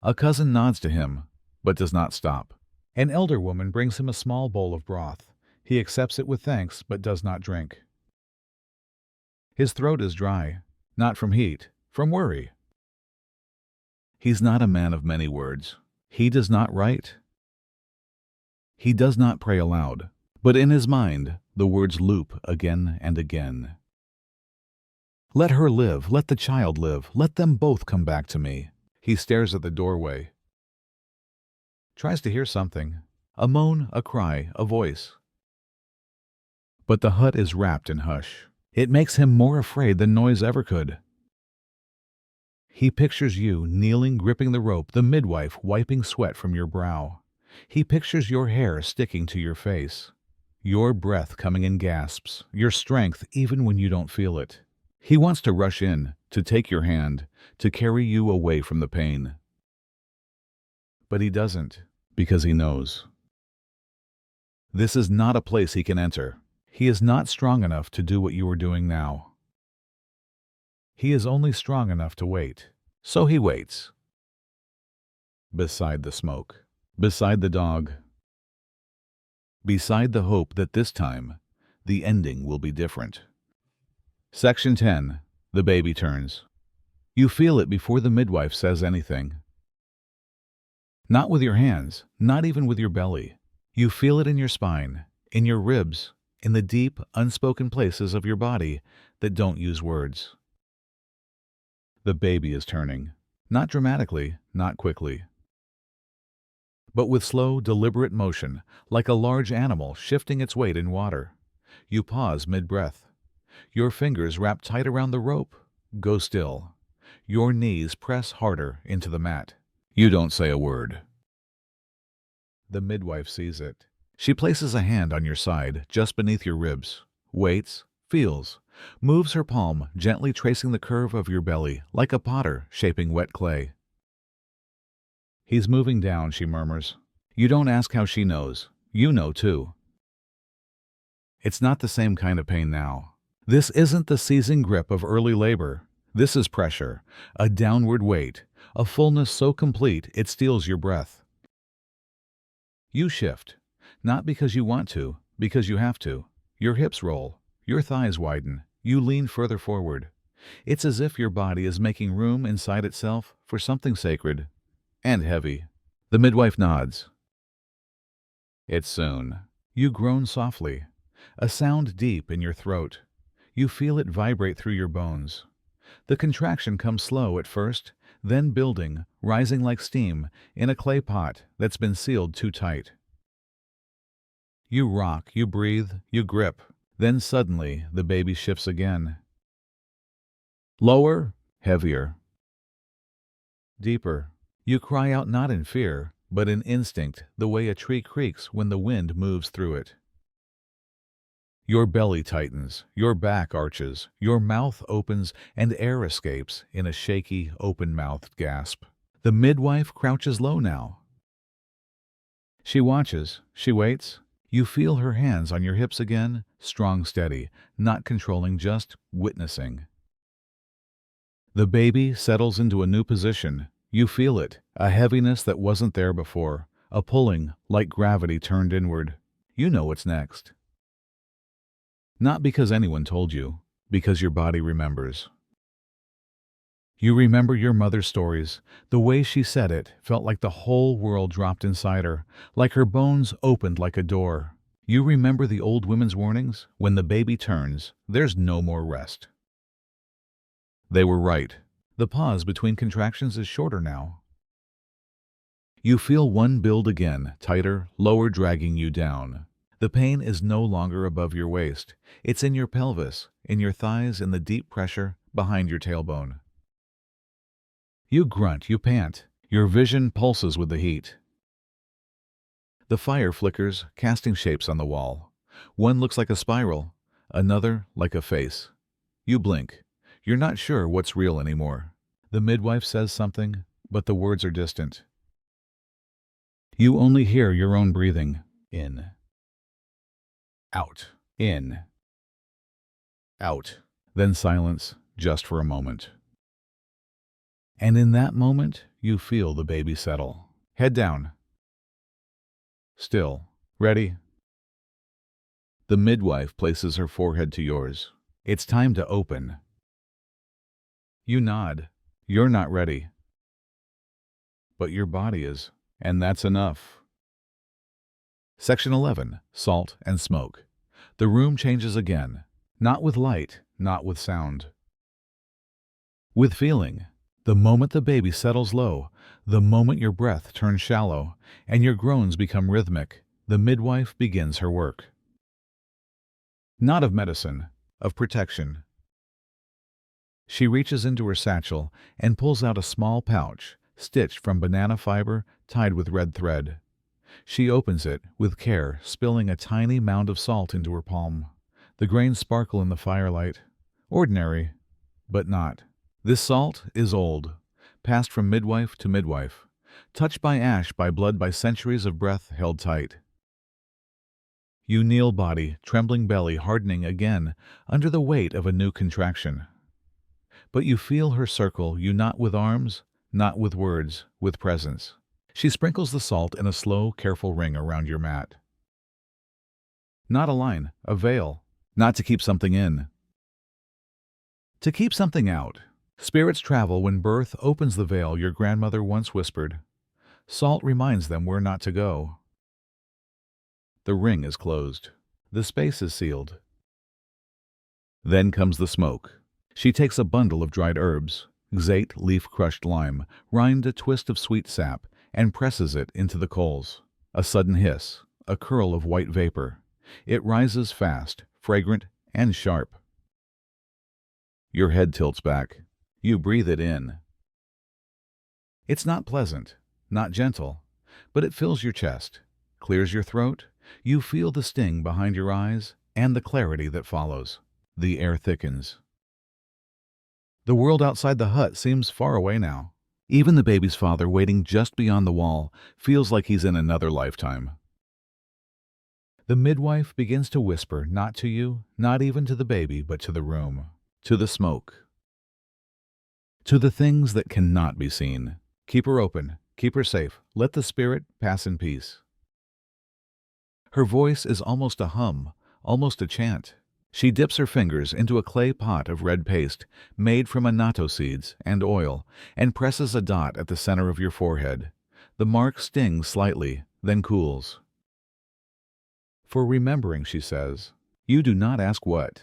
Speaker 1: A cousin nods to him, but does not stop. An elder woman brings him a small bowl of broth. He accepts it with thanks, but does not drink. His throat is dry, not from heat, from worry. He's not a man of many words. He does not write. He does not pray aloud, but in his mind the words loop again and again. Let her live, let the child live, let them both come back to me. He stares at the doorway. Tries to hear something. A moan, a cry, a voice. but the hut is wrapped in hush. It makes him more afraid than noise ever could. He pictures you kneeling, gripping the rope, the midwife wiping sweat from your brow. He pictures your hair sticking to your face, your breath coming in gasps, your strength even when you don't feel it. He wants to rush in, to take your hand, to carry you away from the pain. But he doesn't, because he knows. This is not a place he can enter. He is not strong enough to do what you are doing now. He is only strong enough to wait. So he waits. Beside the smoke. Beside the dog. Beside the hope that this time, the ending will be different. Section 10. The baby turns. You feel it before the midwife says anything. Not with your hands, not even with your belly. You feel it in your spine, in your ribs, in the deep, unspoken places of your body that don't use words. The baby is turning. Not dramatically, not quickly, but with slow, deliberate motion, like a large animal shifting its weight in water. You pause mid-breath. Your fingers wrap tight around the rope. Go still. Your knees press harder into the mat. You don't say a word. The midwife sees it. She places a hand on your side, just beneath your ribs, waits, feels, moves her palm, gently tracing the curve of your belly, like a potter shaping wet clay. He's moving down, she murmurs. You don't ask how she knows. You know too. It's not the same kind of pain now. This isn't the seizing grip of early labor. This is pressure, a downward weight, a fullness so complete it steals your breath. You shift, not because you want to, because you have to. Your hips roll, your thighs widen, you lean further forward. It's as if your body is making room inside itself for something sacred and heavy. The midwife nods. It's soon. You groan softly, a sound deep in your throat. You feel it vibrate through your bones. The contraction comes slow at first, then building, rising like steam in a clay pot that's been sealed too tight. You rock, you breathe, you grip. Then suddenly the baby shifts again. Lower, heavier. Deeper. You cry out not in fear, but in instinct, the way a tree creaks when the wind moves through it. Your belly tightens, your back arches, your mouth opens, and air escapes in a shaky, open-mouthed gasp. The midwife crouches low now. She watches, she waits. You feel her hands on your hips again, strong, steady, not controlling, just witnessing. The baby settles into a new position. You feel it, a heaviness that wasn't there before, a pulling like gravity turned inward. You know what's next. Not because anyone told you, because your body remembers. You remember your mother's stories. The way she said it felt like the whole world dropped inside her, like her bones opened like a door. You remember the old women's warnings? When the baby turns, there's no more rest. They were right. The pause between contractions is shorter now. You feel one build again, tighter, lower, dragging you down. The pain is no longer above your waist. It's in your pelvis, in your thighs, in the deep pressure behind your tailbone. You grunt, you pant. Your vision pulses with the heat. The fire flickers, casting shapes on the wall. One looks like a spiral, another like a face. You blink. You're not sure what's real anymore. The midwife says something, but the words are distant. You only hear your own breathing. In. Out. In. Out. Then silence, just for a moment. And in that moment, you feel the baby settle. Head down. Still. Ready? The midwife places her forehead to yours. It's time to open. You nod. You're not ready. But your body is, and that's enough. Section 11. Salt and Smoke. The room changes again. Not with light, not with sound. With feeling. The moment the baby settles low, the moment your breath turns shallow, and your groans become rhythmic, the midwife begins her work. Not of medicine, of protection. She reaches into her satchel and pulls out a small pouch, stitched from banana fiber, tied with red thread. She opens it, with care, spilling a tiny mound of salt into her palm. The grains sparkle in the firelight. Ordinary, but not. This salt is old, passed from midwife to midwife, touched by ash, by blood, by centuries of breath held tight. You kneel, body, trembling belly hardening again under the weight of a new contraction. But you feel her circle you, not with arms, not with words, with presence. She sprinkles the salt in a slow, careful ring around your mat. Not a line, a veil, not to keep something in. To keep something out. Spirits travel when birth opens the veil, your grandmother once whispered. Salt reminds them where not to go. The ring is closed. The space is sealed. Then comes the smoke. She takes a bundle of dried herbs, xate, leaf, crushed lime, rind, a twist of sweet sap, and presses it into the coals. A sudden hiss, a curl of white vapor. It rises fast, fragrant, and sharp. Your head tilts back. You breathe it in. It's not pleasant, not gentle, but it fills your chest, clears your throat. You feel the sting behind your eyes and the clarity that follows. The air thickens. The world outside the hut seems far away now. Even the baby's father, waiting just beyond the wall, feels like he's in another lifetime. The midwife begins to whisper, not to you, not even to the baby, but to the room, to the smoke, to the things that cannot be seen. Keep her open, keep her safe, let the spirit pass in peace. Her voice is almost a hum, almost a chant. She dips her fingers into a clay pot of red paste made from annatto seeds and oil and presses a dot at the center of your forehead. The mark stings slightly, then cools. For remembering, she says. You do not ask what.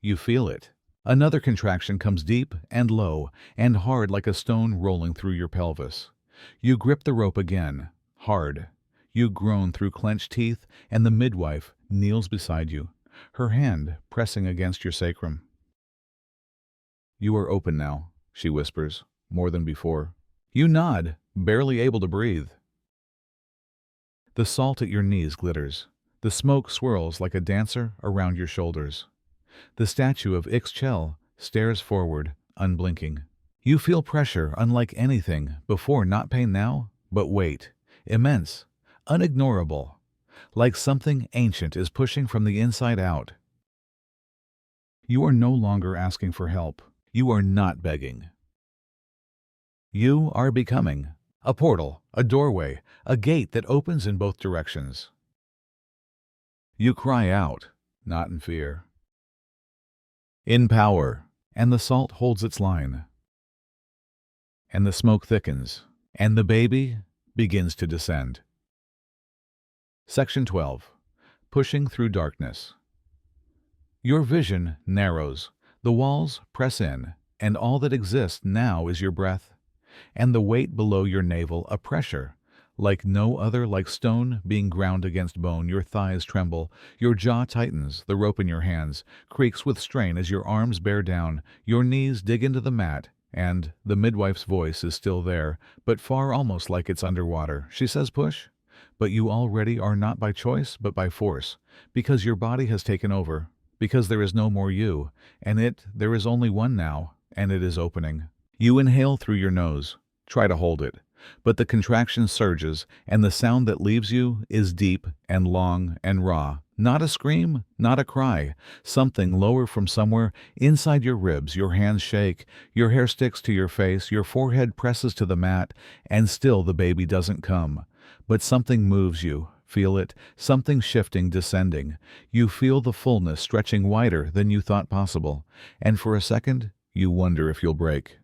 Speaker 1: You feel it. Another contraction comes deep and low and hard, like a stone rolling through your pelvis. You grip the rope again, hard. You groan through clenched teeth, and the midwife kneels beside you, her hand pressing against your sacrum. You are open now, she whispers, more than before. You nod, barely able to breathe. The salt at your knees glitters. The smoke swirls like a dancer around your shoulders. The statue of Ixchel stares forward, unblinking. You feel pressure unlike anything before, not pain now, but weight, immense, unignorable, like something ancient is pushing from the inside out. You are no longer asking for help. You are not begging. You are becoming a portal, a doorway, a gate that opens in both directions. You cry out, not in fear, in power, and the salt holds its line. And the smoke thickens, and the baby begins to descend. Section 12. Pushing through darkness. Your vision narrows, the walls press in, and all that exists now is your breath, and the weight below your navel, a pressure, like no other, like stone being ground against bone. Your thighs tremble, your jaw tightens, the rope in your hands creaks with strain as your arms bear down, your knees dig into the mat, and the midwife's voice is still there, but far, almost like it's underwater. She says push. But you already are, not by choice, but by force, because your body has taken over, because there is no more you, and there is only one now, and it is opening. You inhale through your nose, try to hold it, but the contraction surges, and the sound that leaves you is deep and long and raw. Not a scream, not a cry, something lower from somewhere inside your ribs. Your hands shake, your hair sticks to your face, your forehead presses to the mat, and still the baby doesn't come. But something moves you, feel it, something shifting, descending. You feel the fullness stretching wider than you thought possible, and for a second, you wonder if you'll break.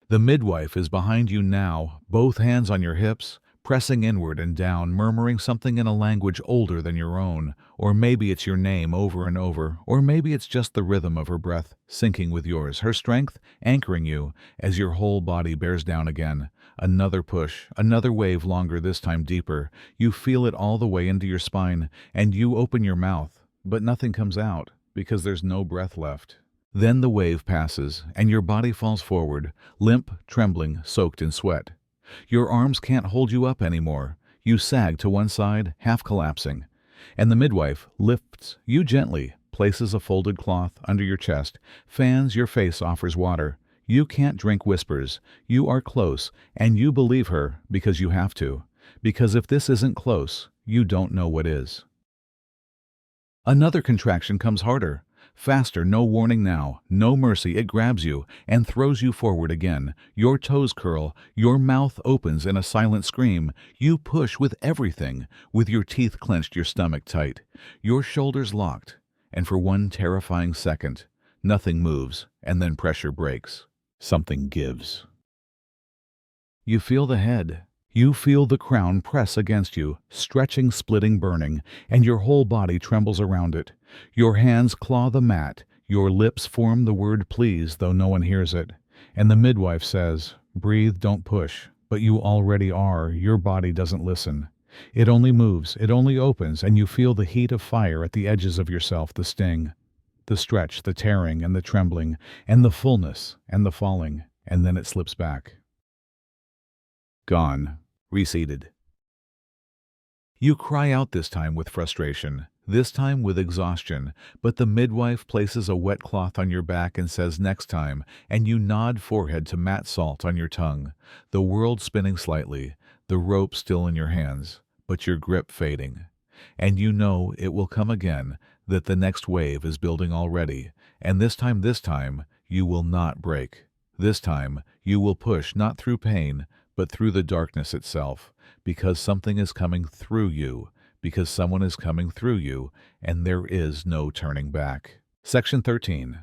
Speaker 1: The midwife is behind you now, both hands on your hips, pressing inward and down, murmuring something in a language older than your own, or maybe it's your name over and over, or maybe it's just the rhythm of her breath syncing with yours, her strength anchoring you as your whole body bears down again. Another push, another wave, longer, this time deeper. You feel it all the way into your spine, and you open your mouth, but nothing comes out because there's no breath left. Then the wave passes, and your body falls forward, limp, trembling, soaked in sweat. Your arms can't hold you up anymore. You sag to one side, half collapsing. And the midwife lifts you gently, places a folded cloth under your chest, fans your face, offers water. You can't drink, whispers. You are close, and you believe her because you have to. Because if this isn't close, you don't know what is. Another contraction comes harder. Faster, no warning now, no mercy. It grabs you and throws you forward again. Your toes curl, your mouth opens in a silent scream. You push with everything, with your teeth clenched, your stomach tight, your shoulders locked, and for one terrifying second, nothing moves, and then pressure breaks. Something gives. You feel the head. You feel the crown press against you, stretching, splitting, burning, and your whole body trembles around it. Your hands claw the mat, your lips form the word please, though no one hears it. And the midwife says, breathe, don't push, but you already are. Your body doesn't listen. It only moves, it only opens, and you feel the heat of fire at the edges of yourself, the sting, the stretch, the tearing, and the trembling, and the fullness, and the falling, and then it slips back. Gone. Reseated. You cry out, this time with frustration, this time with exhaustion, but the midwife places a wet cloth on your back and says, next time, and you nod, forehead to matte salt on your tongue, the world spinning slightly, the rope still in your hands, but your grip fading. And you know it will come again, that the next wave is building already, and this time, you will not break. This time, you will push, not through pain, but through the darkness itself, because something is coming through you, because someone is coming through you, and there is no turning back. Section 13.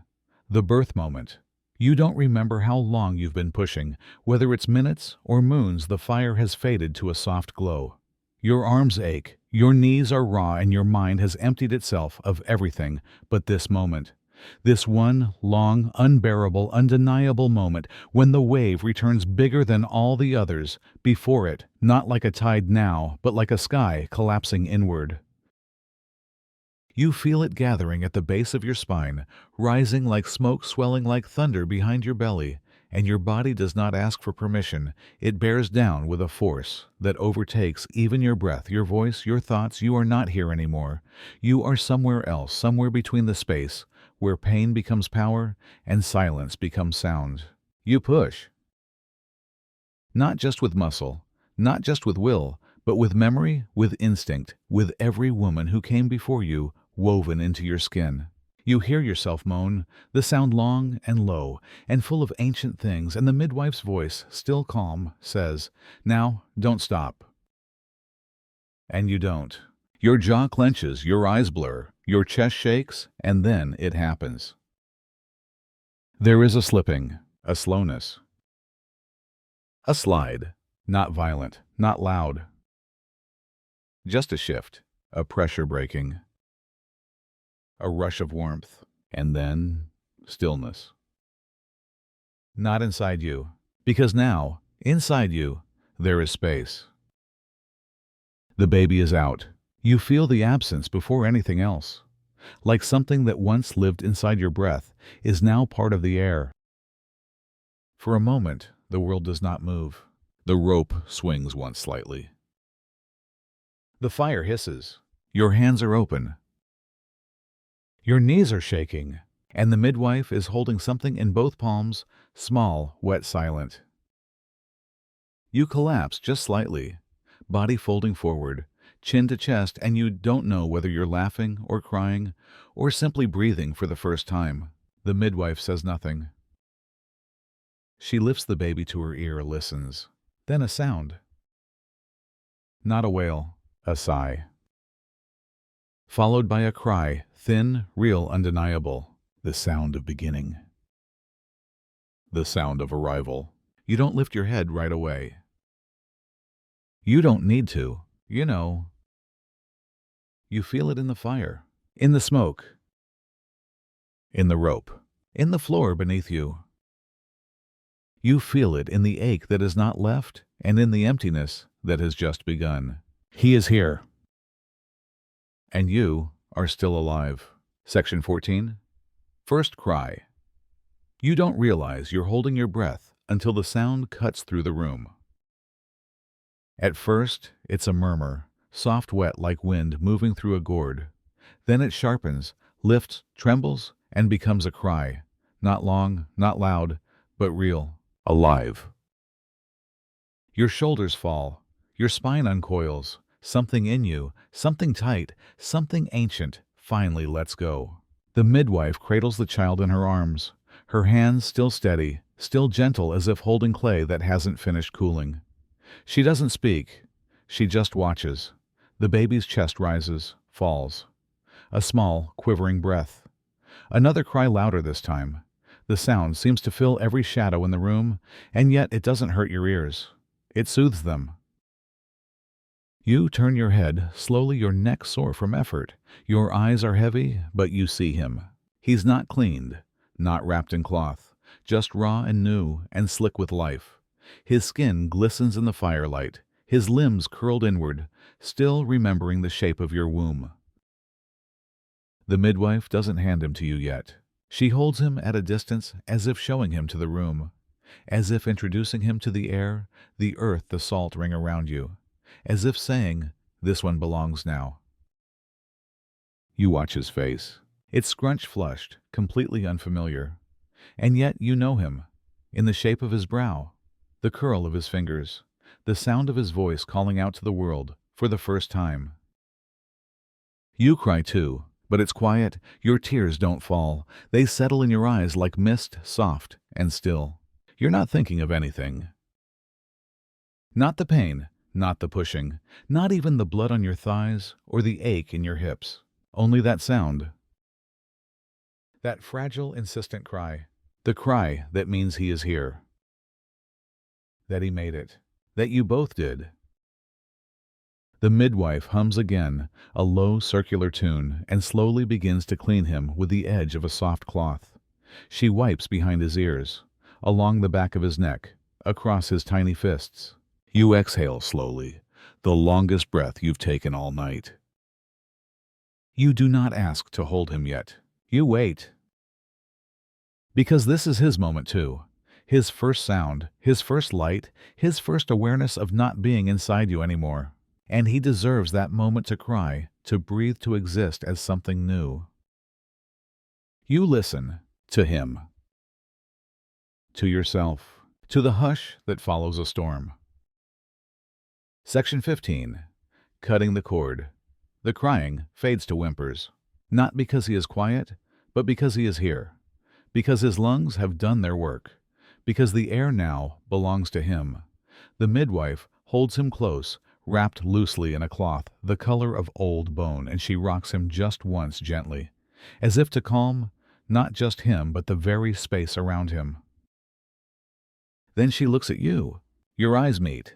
Speaker 1: The birth moment. You don't remember how long you've been pushing, whether it's minutes or moons. The fire has faded to a soft glow. Your arms ache, your knees are raw, and your mind has emptied itself of everything but this moment. This one long, unbearable, undeniable moment when the wave returns bigger than all the others before it, not like a tide now, but like a sky collapsing inward. You feel it gathering at the base of your spine, rising like smoke, swelling like thunder behind your belly, and your body does not ask for permission. It bears down with a force that overtakes even your breath, your voice, your thoughts. You are not here anymore. You are somewhere else, somewhere between the space where pain becomes power and silence becomes sound. You push. Not just with muscle, not just with will, but with memory, with instinct, with every woman who came before you woven into your skin. You hear yourself moan, the sound long and low and full of ancient things, and the midwife's voice, still calm, says, now, don't stop. And you don't. Your jaw clenches, your eyes blur, your chest shakes, and then it happens. There is a slipping, a slowness, a slide, not violent, not loud. Just a shift, a pressure breaking, a rush of warmth, and then stillness. Not inside you, because now, inside you, there is space. The baby is out. You feel the absence before anything else. Like something that once lived inside your breath is now part of the air. For a moment, the world does not move. The rope swings once slightly. The fire hisses. Your hands are open. Your knees are shaking, and the midwife is holding something in both palms, small, wet, silent. You collapse just slightly, body folding forward, chin to chest, and you don't know whether you're laughing or crying or simply breathing for the first time. The midwife says nothing. She lifts the baby to her ear, listens. Then a sound. Not a wail, a sigh. Followed by a cry, thin, real, undeniable. The sound of beginning. The sound of arrival. You don't lift your head right away. You don't need to. You know, you feel it in the fire, in the smoke, in the rope, in the floor beneath you. You feel it in the ache that is not left and in the emptiness that has just begun. He is here, and you are still alive. Section 14. First cry. You don't realize you're holding your breath until the sound cuts through the room. At first, it's a murmur, soft wet like wind moving through a gourd. Then it sharpens, lifts, trembles, and becomes a cry. Not long, not loud, but real, alive. Your shoulders fall, your spine uncoils. Something in you, something tight, something ancient, finally lets go. The midwife cradles the child in her arms, her hands still steady, still gentle as if holding clay that hasn't finished cooling. She doesn't speak. She just watches. The baby's chest rises, falls. A small, quivering breath. Another cry louder this time. The sound seems to fill every shadow in the room, and yet it doesn't hurt your ears. It soothes them. You turn your head, slowly, your neck sore from effort. Your eyes are heavy, but you see him. He's not cleaned, not wrapped in cloth, just raw and new and slick with life. His skin glistens in the firelight, his limbs curled inward, still remembering the shape of your womb. The midwife doesn't hand him to you yet. She holds him at a distance as if showing him to the room, as if introducing him to the air, the earth, the salt ring around you, as if saying, "This one belongs now." You watch his face. It's scrunch-flushed, completely unfamiliar. And yet you know him, in the shape of his brow, the curl of his fingers, the sound of his voice calling out to the world for the first time. You cry too, but it's quiet. Your tears don't fall. They settle in your eyes like mist, soft and still. You're not thinking of anything. Not the pain, not the pushing, not even the blood on your thighs or the ache in your hips. Only that sound. That fragile, insistent cry. The cry that means he is here. That he made it. That you both did. The midwife hums again, a low circular tune, and slowly begins to clean him with the edge of a soft cloth. She wipes behind his ears, along the back of his neck, across his tiny fists. You exhale slowly, the longest breath you've taken all night. You do not ask to hold him yet. You wait. Because this is his moment too. His first sound, his first light, his first awareness of not being inside you anymore. And he deserves that moment to cry, to breathe, to exist as something new. You listen to him, to yourself, to the hush that follows a storm. Section 15. Cutting the cord. The crying fades to whimpers, not because he is quiet, but because he is here, because his lungs have done their work, because the air now belongs to him. The midwife holds him close, wrapped loosely in a cloth the color of old bone, and she rocks him just once gently, as if to calm not just him but the very space around him. Then she looks at you. Your eyes meet.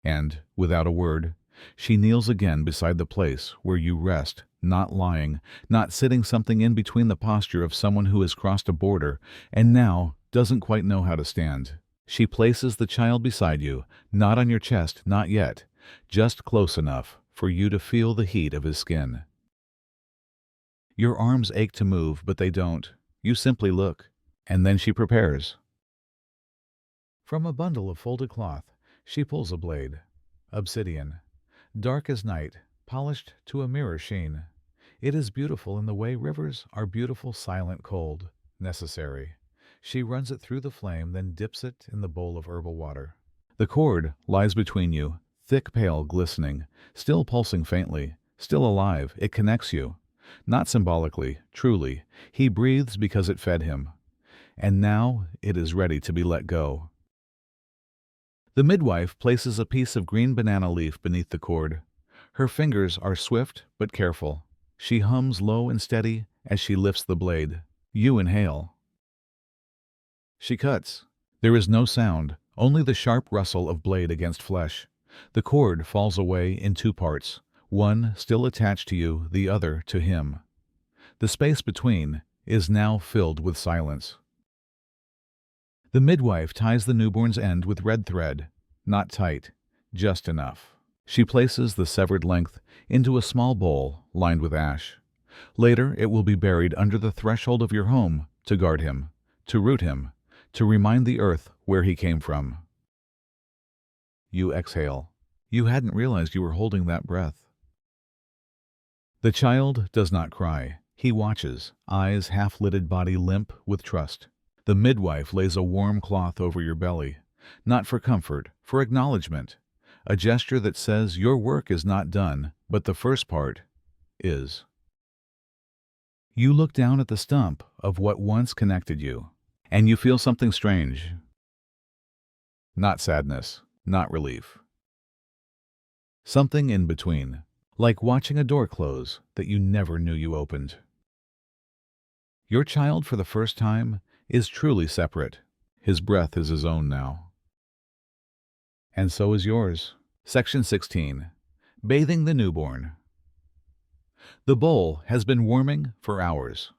Speaker 1: And, without a word, she kneels again beside the place where you rest, not lying, not sitting, something in between the posture of someone who has crossed a border and now doesn't quite know how to stand. She places the child beside you, not on your chest, not yet, just close enough for you to feel the heat of his skin. Your arms ache to move, but they don't. You simply look, and then she prepares. From a bundle of folded cloth, she pulls a blade, obsidian, dark as night, polished to a mirror sheen. It is beautiful in the way rivers are beautiful, silent, cold, necessary. She runs it through the flame, then dips it in the bowl of herbal water. The cord lies between you, thick, pale, glistening, still pulsing faintly, still alive. It connects you. Not symbolically, truly. He breathes because it fed him. And now it is ready to be let go. The midwife places a piece of green banana leaf beneath the cord. Her fingers are swift but careful. She hums low and steady as she lifts the blade. You inhale. She cuts. There is no sound, Only the sharp rustle of blade against flesh. The cord falls away in two parts, one still attached to you, the other to him. The space between is now filled with silence. The midwife ties the newborn's end with red thread, not tight, just enough. She places the severed length into a small bowl lined with ash. Later it will be buried under the threshold of your home to guard him, to root him, to remind the earth where he came from. You exhale. You hadn't realized you were holding that breath. The child does not cry. He watches, eyes half-lidded, body limp with trust. The midwife lays a warm cloth over your belly, not for comfort, for acknowledgement, a gesture that says your work is not done, but the first part is. You look down at the stump of what once connected you, and you feel something strange. Not sadness, not relief. Something in between, like watching a door close that you never knew you opened. Your child, for the first time, is truly separate. His breath is his own now. And so is yours. Section 16. Bathing the newborn. The bowl has been warming for hours.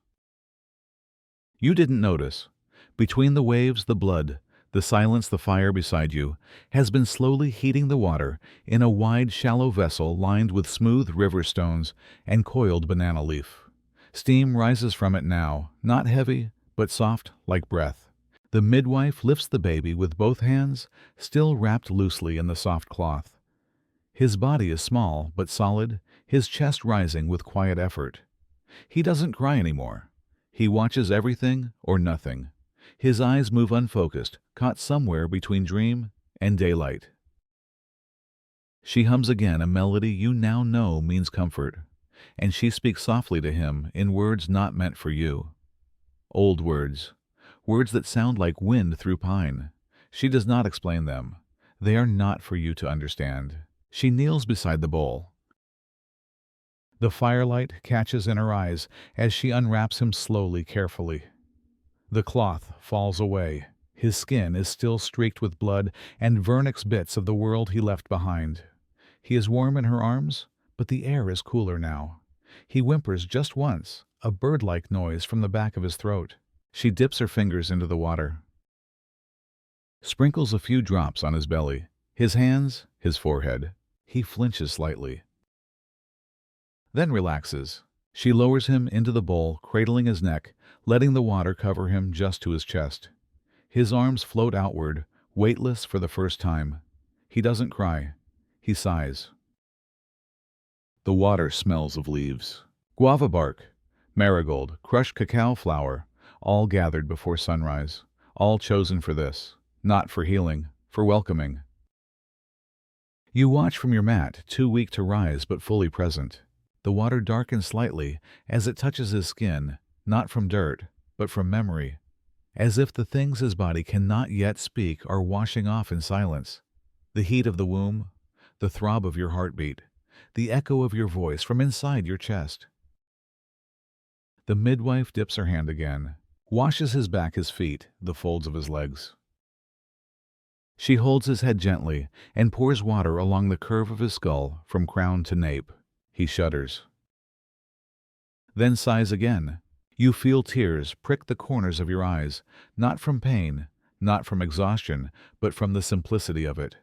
Speaker 1: You didn't notice. Between the waves, the blood, the silence, the fire beside you, has been slowly heating the water in a wide, shallow vessel lined with smooth river stones and coiled banana leaf. Steam rises from it now, not heavy, but soft like breath. The midwife lifts the baby with both hands, still wrapped loosely in the soft cloth. His body is small but solid, his chest rising with quiet effort. He doesn't cry anymore. He watches everything or nothing. His eyes move unfocused, caught somewhere between dream and daylight. She hums again a melody you now know means comfort, and she speaks softly to him in words not meant for you. Old words, words that sound like wind through pine. She does not explain them. They are not for you to understand. She kneels beside the bowl. The firelight catches in her eyes as she unwraps him slowly, carefully. The cloth falls away. His skin is still streaked with blood and vernix bits of the world he left behind. He is warm in her arms, but the air is cooler now. He whimpers just once, a bird-like noise from the back of his throat. She dips her fingers into the water. Sprinkles a few drops on his belly, his hands, his forehead. He flinches slightly. Then relaxes. She lowers him into the bowl, cradling his neck, letting the water cover him just to his chest. His arms float outward, weightless for the first time. He doesn't cry. He sighs. The water smells of leaves. Guava bark, marigold, crushed cacao flower, all gathered before sunrise, all chosen for this, not for healing, for welcoming. You watch from your mat, too weak to rise but fully present. The water darkens slightly as it touches his skin, not from dirt, but from memory, as if the things his body cannot yet speak are washing off in silence. The heat of the womb, the throb of your heartbeat, the echo of your voice from inside your chest. The midwife dips her hand again, washes his back, his feet, the folds of his legs. She holds his head gently and pours water along the curve of his skull from crown to nape. He shudders. Then sighs again. You feel tears prick the corners of your eyes, not from pain, not from exhaustion, but from the simplicity of it.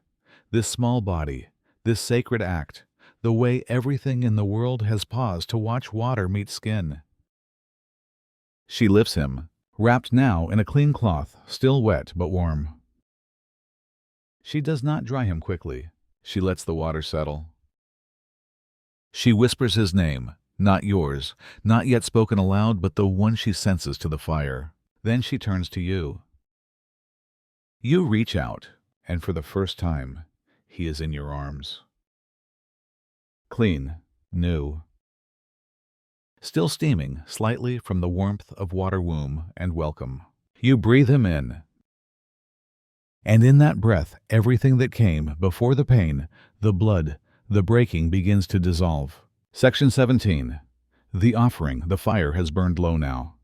Speaker 1: This small body, this sacred act, the way everything in the world has paused to watch water meet skin. She lifts him, wrapped now in a clean cloth, still wet but warm. She does not dry him quickly. She lets the water settle. She whispers his name, not yours, not yet spoken aloud, but the one she senses to the fire. Then she turns to you. You reach out, and for the first time, he is in your arms. Clean, new. Still steaming slightly from the warmth of water womb and welcome. You breathe him in. And in that breath, everything that came before the pain, the blood, the breaking begins to dissolve. Section 17. The offering, the fire has burned low now.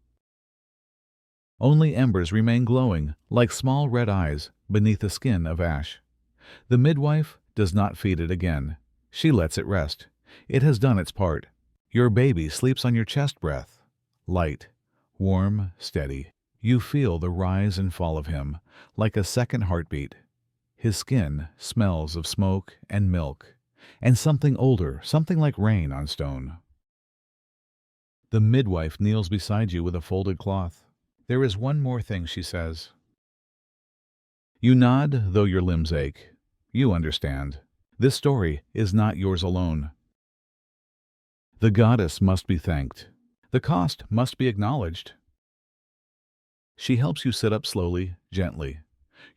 Speaker 1: Only embers remain glowing, like small red eyes, beneath a skin of ash. The midwife does not feed it again. She lets it rest. It has done its part. Your baby sleeps on your chest breath. Light, warm, steady. You feel the rise and fall of him, like a second heartbeat. His skin smells of smoke and milk, and something older, something like rain on stone. The midwife kneels beside you with a folded cloth. There is one more thing, she says. You nod, though your limbs ache. You understand. This story is not yours alone. The goddess must be thanked. The cost must be acknowledged. She helps you sit up slowly, gently.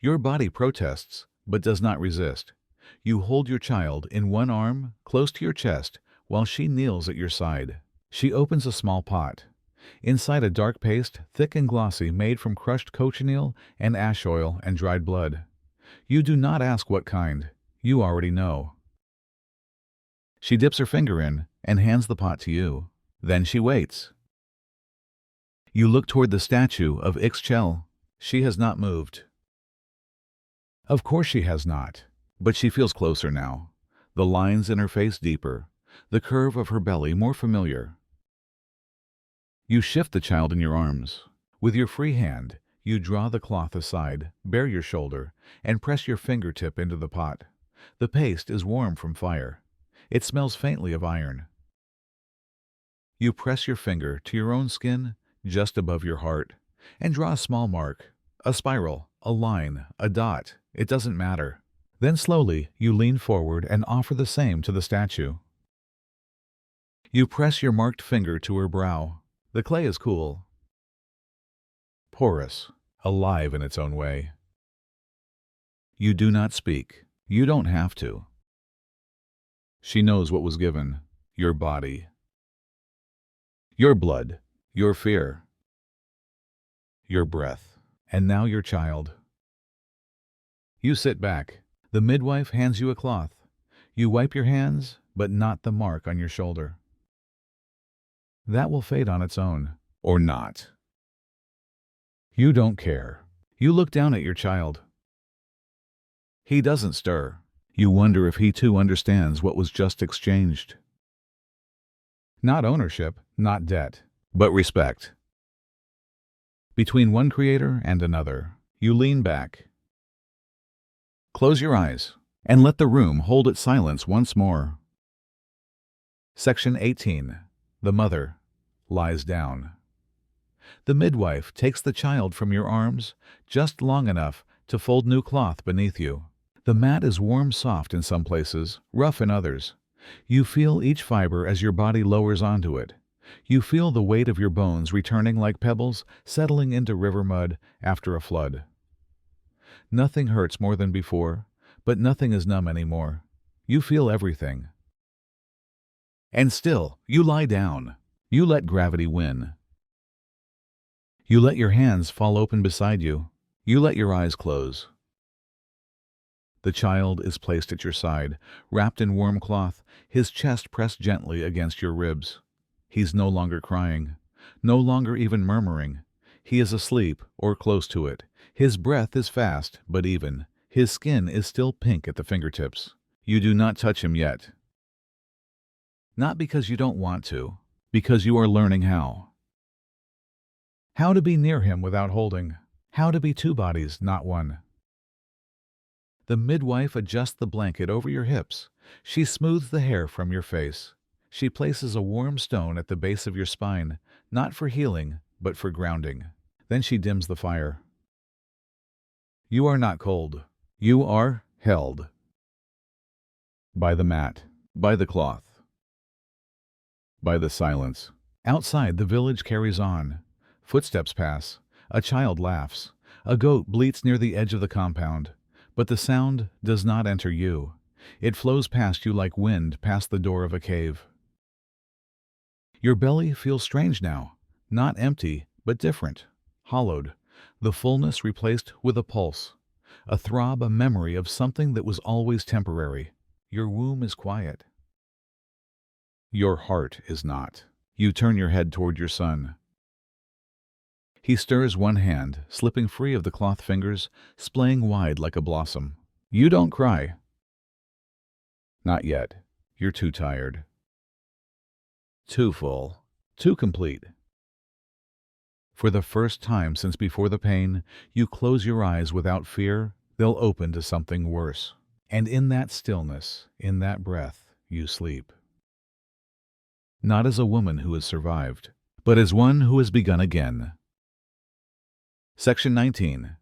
Speaker 1: Your body protests, but does not resist. You hold your child in one arm, close to your chest, while she kneels at your side. She opens a small pot. Inside a dark paste, thick and glossy, made from crushed cochineal and ash oil and dried blood. You do not ask what kind. You already know. She dips her finger in and hands the pot to you. Then she waits. You look toward the statue of Ixchel. She has not moved. Of course she has not, but she feels closer now. The lines in her face deeper, the curve of her belly more familiar. You shift the child in your arms. With your free hand, you draw the cloth aside, bare your shoulder, and press your fingertip into the pot. The paste is warm from fire. It smells faintly of iron. You press your finger to your own skin, just above your heart, and draw a small mark, a spiral, a line, a dot. It doesn't matter. Then slowly, you lean forward and offer the same to the statue. You press your marked finger to her brow. The clay is cool, porous, alive in its own way. You do not speak. You don't have to. She knows what was given, your body, your blood, your fear, your breath, and now your child. You sit back. The midwife hands you a cloth. You wipe your hands, but not the mark on your shoulder. That will fade on its own, or not. You don't care. You look down at your child. He doesn't stir. You wonder if he too understands what was just exchanged. Not ownership, not debt, but respect. Between one creator and another, you lean back. Close your eyes, and let the room hold its silence once more. Section 18. The mother lies down. The midwife takes the child from your arms just long enough to fold new cloth beneath you. The mat is warm, soft in some places, rough in others. You feel each fiber as your body lowers onto it. You feel the weight of your bones returning like pebbles settling into river mud after a flood. Nothing hurts more than before, but nothing is numb anymore. You feel everything. And still, you lie down. You let gravity win. You let your hands fall open beside you. You let your eyes close. The child is placed at your side, wrapped in warm cloth, his chest pressed gently against your ribs. He's no longer crying, no longer even murmuring. He is asleep or close to it. His breath is fast but even. His skin is still pink at the fingertips. You do not touch him yet. Not because you don't want to, because you are learning how. How to be near him without holding. How to be two bodies, not one. The midwife adjusts the blanket over your hips. She smooths the hair from your face. She places a warm stone at the base of your spine, not for healing, but for grounding. Then she dims the fire. You are not cold. You are held. By the mat, by the cloth, by the silence. Outside, the village carries on. Footsteps pass. A child laughs. A goat bleats near the edge of the compound. But the sound does not enter you. It flows past you like wind past the door of a cave. Your belly feels strange now. Not empty, but different. Hollowed. The fullness replaced with a pulse. A throb, a memory of something that was always temporary. Your womb is quiet. Your heart is not. You turn your head toward your son. He stirs one hand, slipping free of the cloth fingers, splaying wide like a blossom. You don't cry. Not yet. You're too tired. Too full. Too complete. For the first time since before the pain, you close your eyes without fear. They'll open to something worse. And in that stillness, in that breath, you sleep. Not as a woman who has survived, but as one who has begun again. Section 19.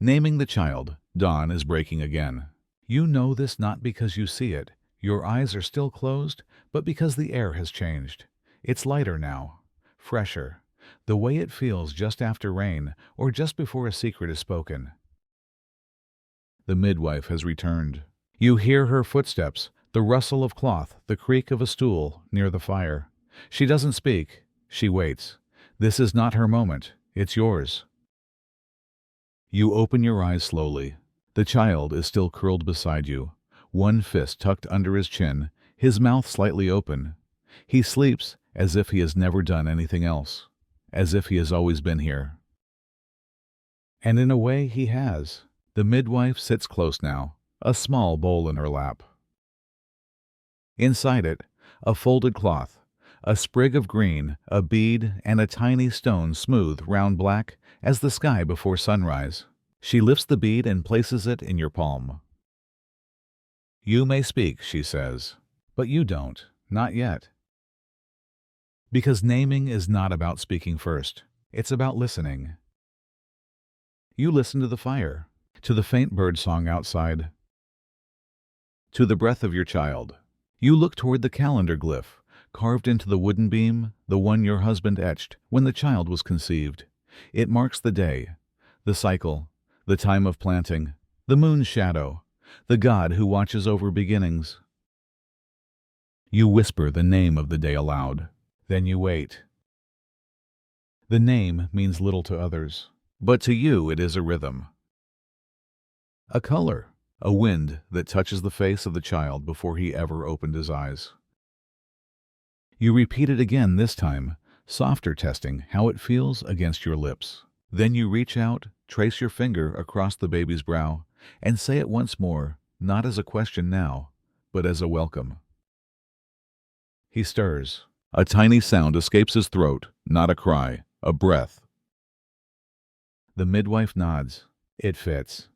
Speaker 1: Naming the child. Dawn is breaking again. You know this not because you see it. Your eyes are still closed, but because the air has changed. It's lighter now, fresher, the way it feels just after rain or just before a secret is spoken. The midwife has returned. You hear her footsteps, the rustle of cloth, the creak of a stool near the fire. She doesn't speak. She waits. This is not her moment. It's yours. You open your eyes slowly. The child is still curled beside you, one fist tucked under his chin, his mouth slightly open. He sleeps as if he has never done anything else, as if he has always been here. And in a way he has. The midwife sits close now, a small bowl in her lap. Inside it, a folded cloth, a sprig of green, a bead, and a tiny stone smooth, round black, as the sky before sunrise. She lifts the bead and places it in your palm. You may speak, she says, but you don't, not yet. Because naming is not about speaking first. It's about listening. You listen to the fire, to the faint bird song outside, to the breath of your child. You look toward the calendar glyph, carved into the wooden beam, the one your husband etched when the child was conceived. It marks the day, the cycle, the time of planting, the moon's shadow, the God who watches over beginnings. You whisper the name of the day aloud. Then you wait. The name means little to others, but to you it is a rhythm. A color, a wind that touches the face of the child before he ever opened his eyes. You repeat it again this time, softer, testing how it feels against your lips. Then you reach out, trace your finger across the baby's brow, and say it once more, not as a question now, but as a welcome. He stirs. A tiny sound escapes his throat, not a cry, a breath. The midwife nods. It fits.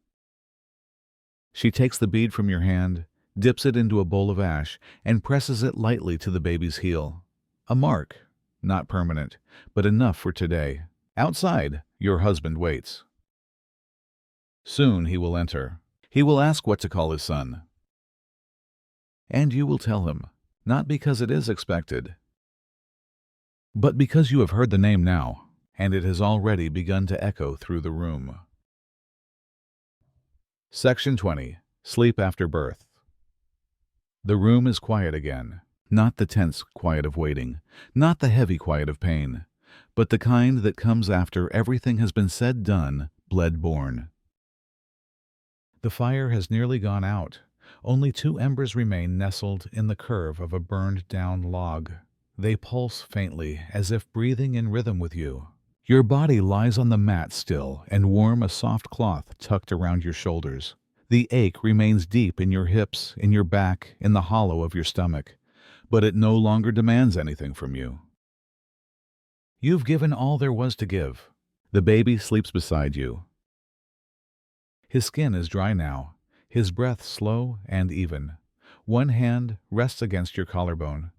Speaker 1: She takes the bead from your hand, dips it into a bowl of ash, and presses it lightly to the baby's heel. A mark, not permanent, but enough for today. Outside, your husband waits. Soon he will enter. He will ask what to call his son. And you will tell him, not because it is expected, but because you have heard the name now, and it has already begun to echo through the room. Section 20. Sleep after birth. The room is quiet again. Not the tense quiet of waiting, not the heavy quiet of pain, but the kind that comes after everything has been said, done, bled, born. The fire has nearly gone out. Only 2 embers remain nestled in the curve of a burned-down log. They pulse faintly, as if breathing in rhythm with you. Your body lies on the mat still and warm, a soft cloth tucked around your shoulders. The ache remains deep in your hips, in your back, in the hollow of your stomach, but it no longer demands anything from you. You've given all there was to give. The baby sleeps beside you. His skin is dry now, his breath slow and even. One hand rests against your collarbone.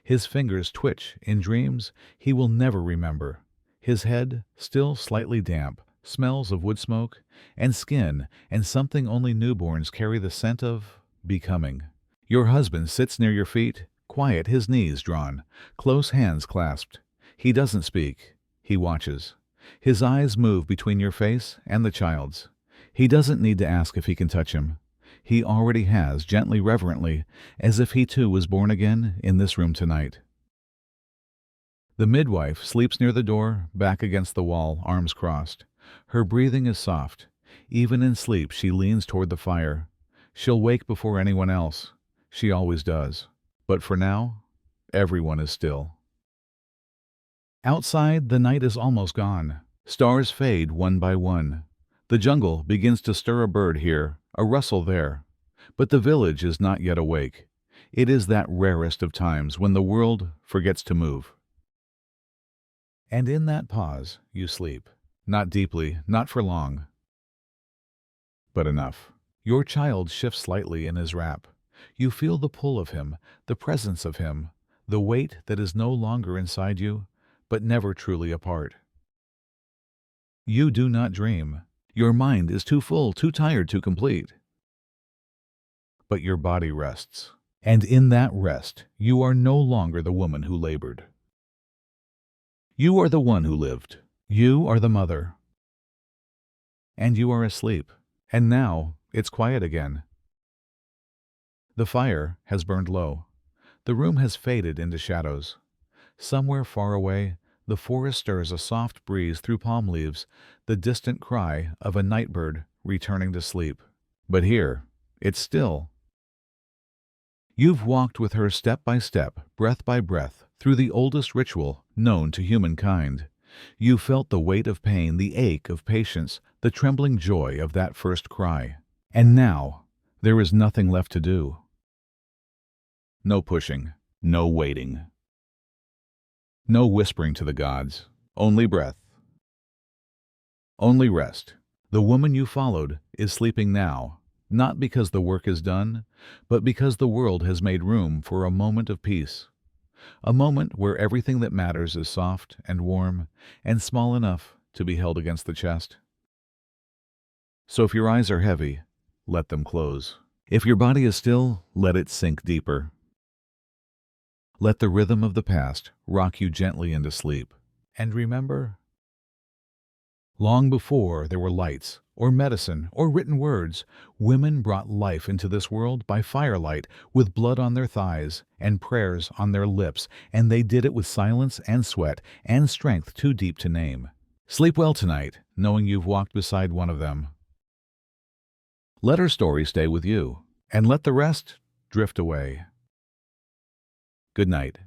Speaker 1: His fingers twitch in dreams he will never remember. His head, still slightly damp, smells of wood smoke and skin and something only newborns carry the scent of becoming. Your husband sits near your feet, quiet, his knees drawn, close hands clasped. He doesn't speak. He watches. His eyes move between your face and the child's. He doesn't need to ask if he can touch him. He already has, gently, reverently, as if he too was born again in this room tonight. The midwife sleeps near the door, back against the wall, arms crossed. Her breathing is soft. Even in sleep she leans toward the fire. She'll wake before anyone else. She always does. But for now, everyone is still. Outside, the night is almost gone. Stars fade one by one. The jungle begins to stir, a bird here, a rustle there. But the village is not yet awake. It is that rarest of times when the world forgets to move. And in that pause you sleep, not deeply, not for long, but enough. Your child shifts slightly in his wrap. You feel the pull of him, the presence of him, the weight that is no longer inside you, but never truly apart. You do not dream. Your mind is too full, too tired to complete. But your body rests. And in that rest, you are no longer the woman who labored. You are the one who lived. You are the mother. And you are asleep. And now it's quiet again. The fire has burned low. The room has faded into shadows. Somewhere far away, the forest stirs a soft breeze through palm leaves, the distant cry of a nightbird returning to sleep. But here, it's still. You've walked with her step by step, breath by breath, through the oldest ritual known to humankind. You felt the weight of pain, the ache of patience, the trembling joy of that first cry. And now, there is nothing left to do. No pushing, no waiting. No whispering to the gods, only breath. Only rest. The woman you followed is sleeping now, not because the work is done, but because the world has made room for a moment of peace. A moment where everything that matters is soft and warm and small enough to be held against the chest. So if your eyes are heavy, let them close. If your body is still, let it sink deeper. Let the rhythm of the past rock you gently into sleep. And remember, long before there were lights, or medicine, or written words, women brought life into this world by firelight, with blood on their thighs and prayers on their lips, and they did it with silence and sweat and strength too deep to name. Sleep well tonight, knowing you've walked beside one of them. Let her story stay with you, and let the rest drift away. Good night.